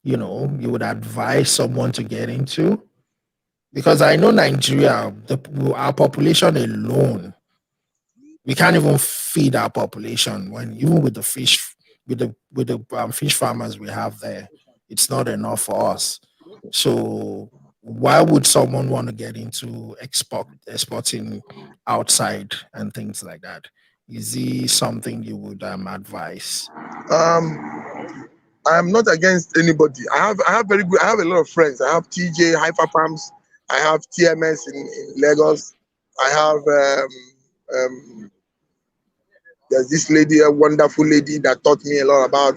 [SPEAKER 1] you would advise someone to get into? Because I know Nigeria, our population alone, we can't even feed our population. When even with the fish, with the fish farmers we have there, it's not enough for us. So why would someone want to get into exporting outside and things like that? Is it something you would advise?
[SPEAKER 2] Um, I'm not against anybody. I have a lot of friends. I have TJ Hyper Farms. I have TMS in Lagos. I have there's this lady, a wonderful lady that taught me a lot about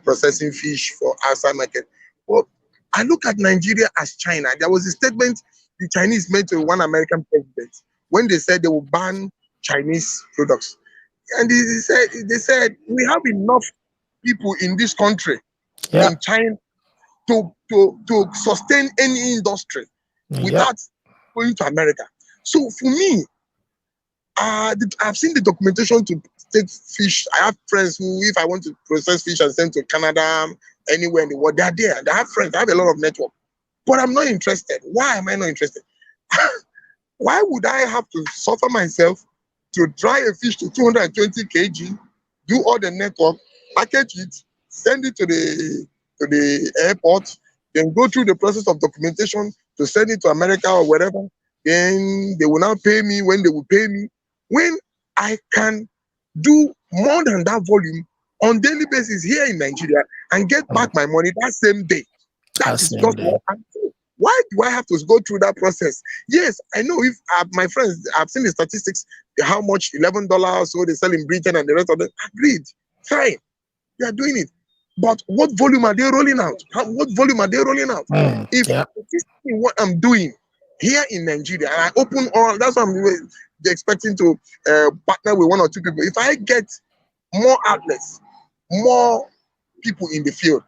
[SPEAKER 2] processing fish for outside market. Well, I look at Nigeria as China. There was a statement the Chinese made to one American president when they said they will ban Chinese products. And they said we have enough people in this country
[SPEAKER 1] Yeah,
[SPEAKER 2] in China to sustain any industry
[SPEAKER 1] yeah.
[SPEAKER 2] without going to America. So for me, I've seen the documentation to take fish. I have friends who, if I want to process fish and send to Canada, anywhere in the world, they're there. I have friends. I have a lot of network, but I'm not interested. Why am I not interested? Why would I have to suffer myself to dry a fish to 220 kg, do all the network, package it, send it to the airport, then go through the process of documentation to send it to America or wherever. Then they will now pay me when they will pay me. When I can do more than that volume on daily basis here in Nigeria and get back
[SPEAKER 1] Mm.
[SPEAKER 2] my money that same day. That
[SPEAKER 1] That
[SPEAKER 2] is
[SPEAKER 1] same
[SPEAKER 2] just
[SPEAKER 1] day.
[SPEAKER 2] what I'm doing. Why do I have to go through that process? Yes, I know if my friends, I've seen the statistics, how much $11 so they sell in Britain and the rest of them. Agreed, fine, they are doing it. But what volume are they rolling out? What volume are they rolling out? If
[SPEAKER 1] Yeah.
[SPEAKER 2] this is what I'm doing here in Nigeria, and I open all, that's what I'm expecting to partner with one or two people. If I get more outlets, more people in the field,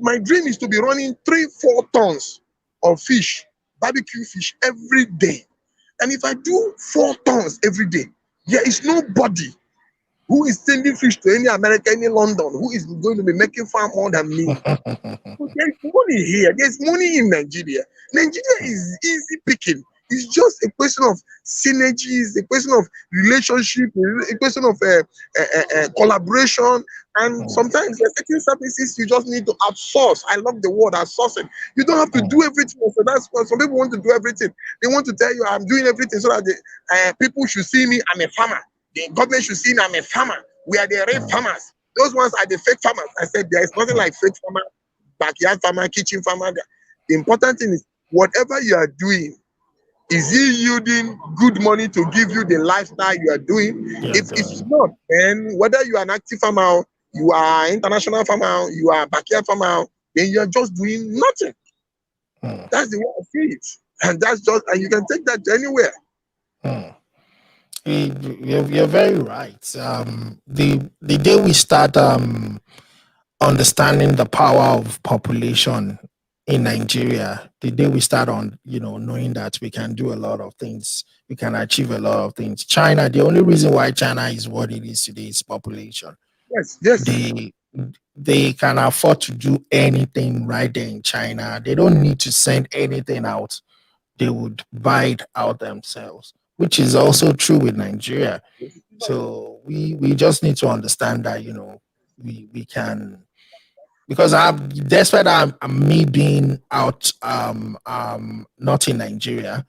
[SPEAKER 2] my dream is to be running 3-4 tons of fish, barbecue fish every day. And if I do 4 tons every day, there is nobody who is sending fish to any America, any London, who is going to be making far more than me. So there's money here. There's money in Nigeria. Nigeria is easy picking. It's just a question of synergies, a question of relationship, a question of collaboration. And sometimes there are certain services you just need to outsource. I love the word outsourcing. You don't have to do everything. So that's why some people want to do everything. They want to tell you, I'm doing everything so that people should see me. I'm a farmer. The government should see me. I'm a farmer. We are the real farmers. Those ones are the fake farmers. I said there is nothing like fake farmer, backyard farmer, kitchen farmer. The important thing is whatever you are doing, is it yielding good money to give you the lifestyle you are doing?
[SPEAKER 1] You're
[SPEAKER 2] If it's
[SPEAKER 1] doing.
[SPEAKER 2] not, then whether you are an active farmer, you are international farmer, you are backyard farmer, then you are just doing nothing.
[SPEAKER 1] Mm.
[SPEAKER 2] That's the way I see it. And that's just, and you can take that to anywhere.
[SPEAKER 1] Mm. You're very right. The day we start understanding the power of population in Nigeria, the day we start on, knowing that we can do a lot of things, we can achieve a lot of things. China, the only reason why China is what it is today is population.
[SPEAKER 2] Yes, yes.
[SPEAKER 1] They can afford to do anything right there in China. They don't need to send anything out. They would buy it out themselves, which is also true with Nigeria. So we just need to understand that we can, because despite me being out not in Nigeria,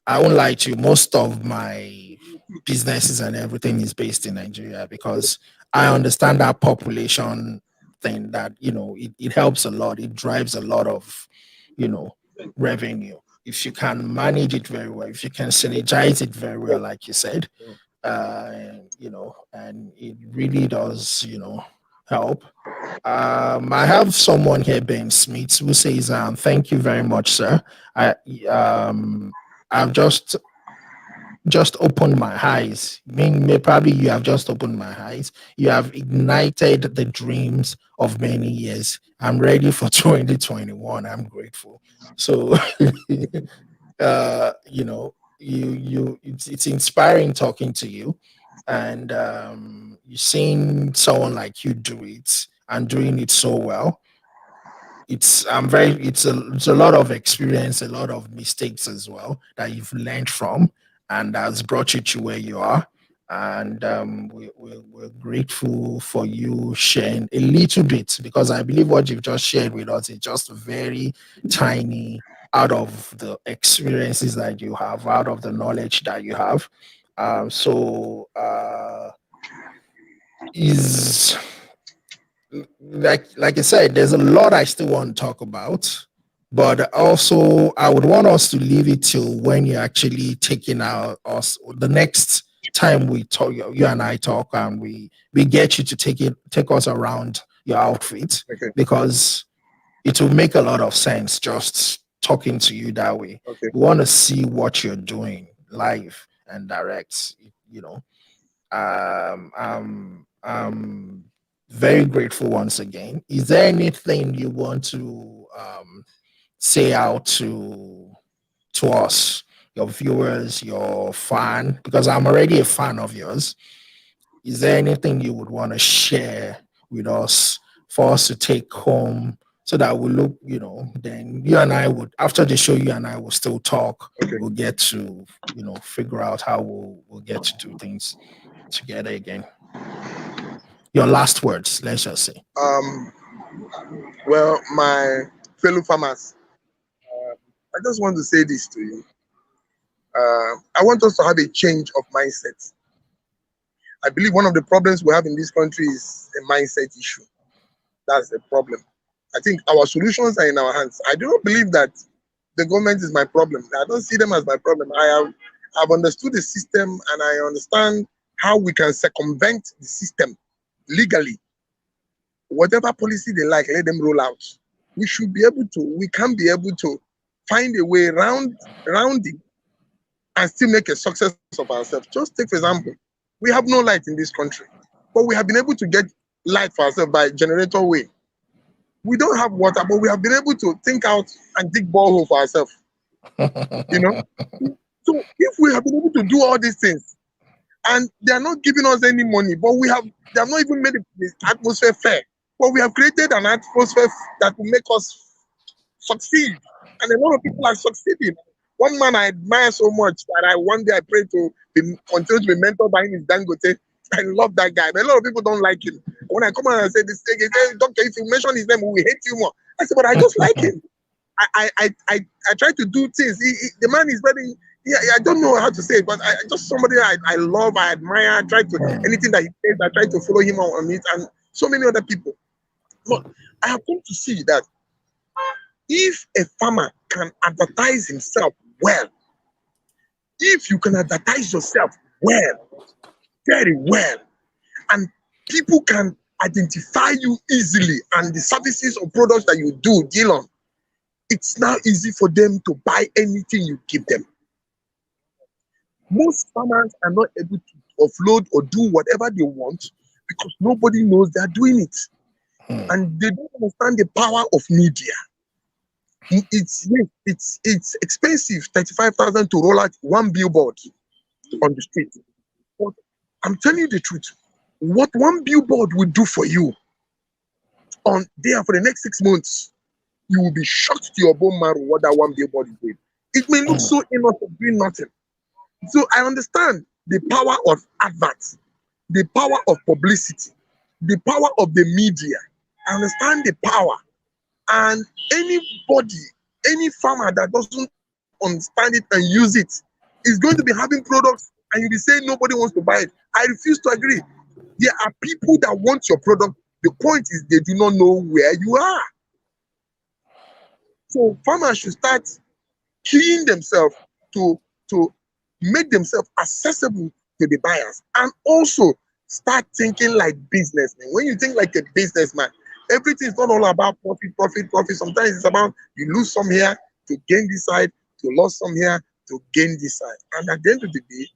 [SPEAKER 1] I won't lie to you, most of my businesses and everything is based in Nigeria, because I understand that population thing, that it helps a lot, it drives a lot of you know revenue if you can manage it very well, if you can synergize it very well, like you said. And it really does help. I have someone here, Ben Smith, who says, "Thank you very much, sir. I I've just opened my eyes. Probably you have just opened my eyes. You have ignited the dreams of many years. I'm ready for 2021. I'm grateful." So, it's inspiring talking to you, and you seeing someone like you do it and doing it so well. It's a lot of experience, a lot of mistakes as well that you've learned from, and that's brought you to where you are. And we're grateful for you sharing a little bit, because I believe what you've just shared with us is just very tiny out of the experiences that you have, out of the knowledge that you have. Is like I said, there's a lot I still want to talk about, but also I would want us to leave it till when you're actually taking out us the next time we talk. You and I talk, and we get you to take us around your outfit,
[SPEAKER 2] Okay.
[SPEAKER 1] because it will make a lot of sense just talking to you that way.
[SPEAKER 2] Okay.
[SPEAKER 1] We want to see what you're doing live and direct. Very grateful once again. Is there anything you want to say out to us, your viewers, your fan? Because I'm already a fan of yours. Is there anything you would want to share with us for us to take home, so that we look, then you and I would, after the show, you and I will still talk.
[SPEAKER 2] Okay.
[SPEAKER 1] We'll get to, figure out how we'll get to do things together again. Your last words, let's just say.
[SPEAKER 2] Well, my fellow farmers, I just want to say this to you. I want us to have a change of mindset. I believe one of the problems we have in this country is a mindset issue. That's the problem. I think our solutions are in our hands. I do not believe that the government is my problem. I don't see them as my problem. I've understood the system, and I understand how we can circumvent the system legally. Whatever policy they like, let them roll out. We can be able to find a way around it and still make a success of ourselves. Just take for example, we have no light in this country, but we have been able to get light for ourselves by generator way. We don't have water, but we have been able to think out and dig borehole for ourselves. So if we have been able to do all these things, and they are not giving us any money, but they have not even made the atmosphere fair. But we have created an atmosphere that will make us succeed, and a lot of people are succeeding. One man I admire so much that one day I pray to continue to be mentored by him is Dangote. I love that guy, but a lot of people don't like him. When I come out and say this thing, he says, "Doctor, if you mention his name, we hate you more." I said, "But I just like him. I try to do things. The man is very. Yeah, I don't know how to say it, but I just somebody I love, I admire. I try to anything that he says, I try to follow him on it, and so many other people. But I have come to see that if a farmer can advertise himself well, if you can advertise yourself well, very well, and people can identify you easily and the services or products that you deal on, it's now easy for them to buy anything you give them. Most farmers are not able to offload or do whatever they want because nobody knows they're doing it. And they don't understand the power of media. It's expensive, 35,000 to roll out one billboard on the street. But I'm telling you the truth. What one billboard will do for you on there for the next 6 months, you will be shocked to your bone marrow what that one billboard is doing. It may look so innocent, doing nothing. So I understand the power of adverts, the power of publicity, the power of the media. I understand the power. And anybody, any farmer that doesn't understand it and use it is going to be having products and you'll be saying nobody wants to buy it. I refuse to agree. There are people that want your product. The point is they do not know where you are. So farmers should start keying themselves to make themselves accessible to the buyers and also start thinking like businessmen. When you think like a businessman, everything is not all about profit, profit, profit. Sometimes it's about you lose some here to gain this side, to lose some here to gain this side. And at the end of the day,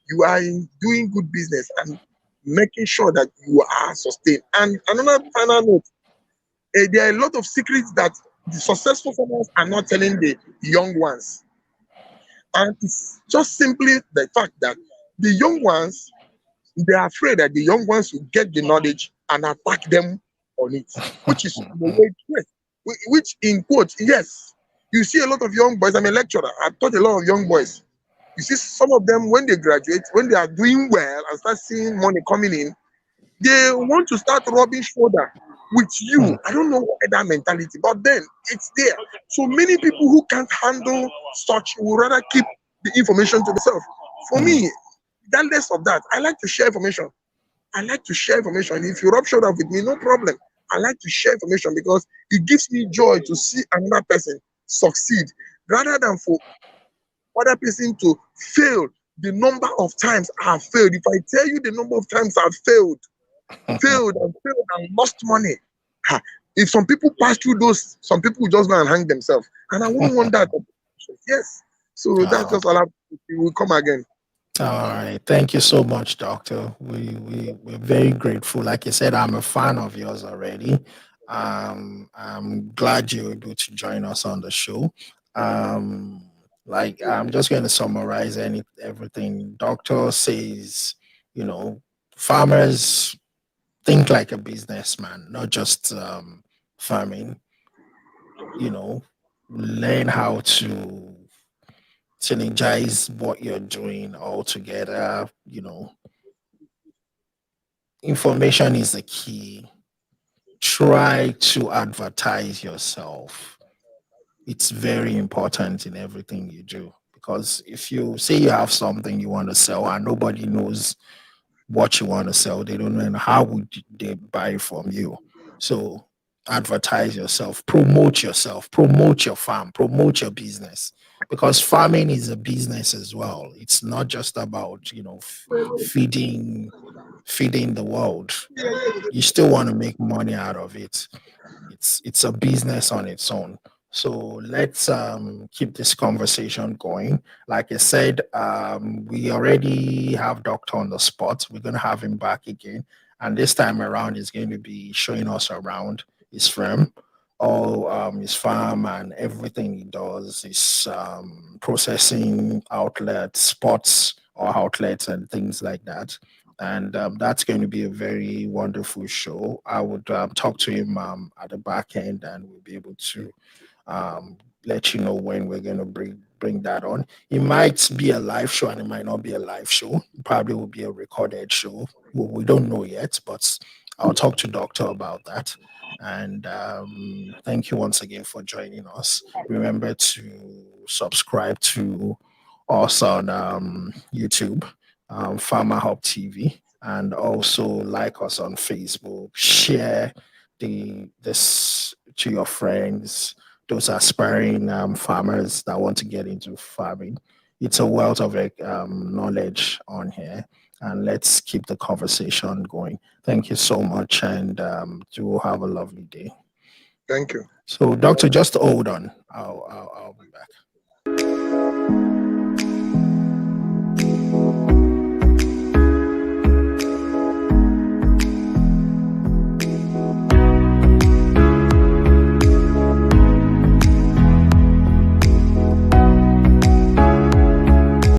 [SPEAKER 2] you are doing good business and making sure that you are sustained. And another final note, there are a lot of secrets that the successful farmers are not telling the young ones. And it's just simply the fact that the young ones, they are afraid that the young ones will get the knowledge and attack them on it, which is the way yes, which in quotes, yes, you see a lot of young boys. I'm a lecturer. I've taught a lot of young boys. You see some of them when they graduate, when they are doing well and start seeing money coming in, they want to start rubbing shoulder with you. I don't know why that mentality, but then it's there. So many people who can't handle such would rather keep the information to themselves. For me, regardless of that, I like to share information. I like to share information. If you rub shoulder with me, no problem. I like to share information because it gives me joy to see another person succeed rather than for other person to fail. The number of times I have failed. If I tell you the number of times I've failed and lost money. If some people pass through those, some people will just go and hang themselves. And I wouldn't want that. Yes. So that's just all I have. We will come again.
[SPEAKER 1] All right. Thank you so much, Doctor. We're very grateful. Like I said, I'm a fan of yours already. I'm glad you're able to join us on the show. Like I'm just going to summarize everything. Doctor says, you know, farmers think like a businessman, not just farming. You know, learn how to synergize what you're doing all together. You know, information is the key. Try to advertise yourself. It's very important in everything you do because if you say you have something you want to sell and nobody knows what you want to sell, they don't know how would they buy from you. So advertise yourself, promote your farm, promote your business because farming is a business as well. It's not just about, you know, feeding the world. You still want to make money out of it. It's a business on its own. So let's keep this conversation going. Like I said, we already have Doctor on the spot. We're going to have him back again. And this time around, he's going to be showing us around his farm, all his farm and everything he does, his processing outlets, spots or outlets and things like that. And that's going to be a very wonderful show. I would talk to him at the back end and we'll be able to let you know when we're going to bring that on. It might be a live show and it might not be a live show. It probably will be a recorded show. Well, we don't know yet, but I'll talk to Doctor about that. And thank you once again for joining us. Remember to subscribe to us on YouTube, Farmer Hub TV, and also like us on Facebook. Share this to your friends, those aspiring farmers that want to get into farming. It's a wealth of knowledge on here, and let's keep the conversation going. Thank you so much, and do have a lovely day.
[SPEAKER 2] Thank you.
[SPEAKER 1] So, Doctor, just hold on. I'll be back.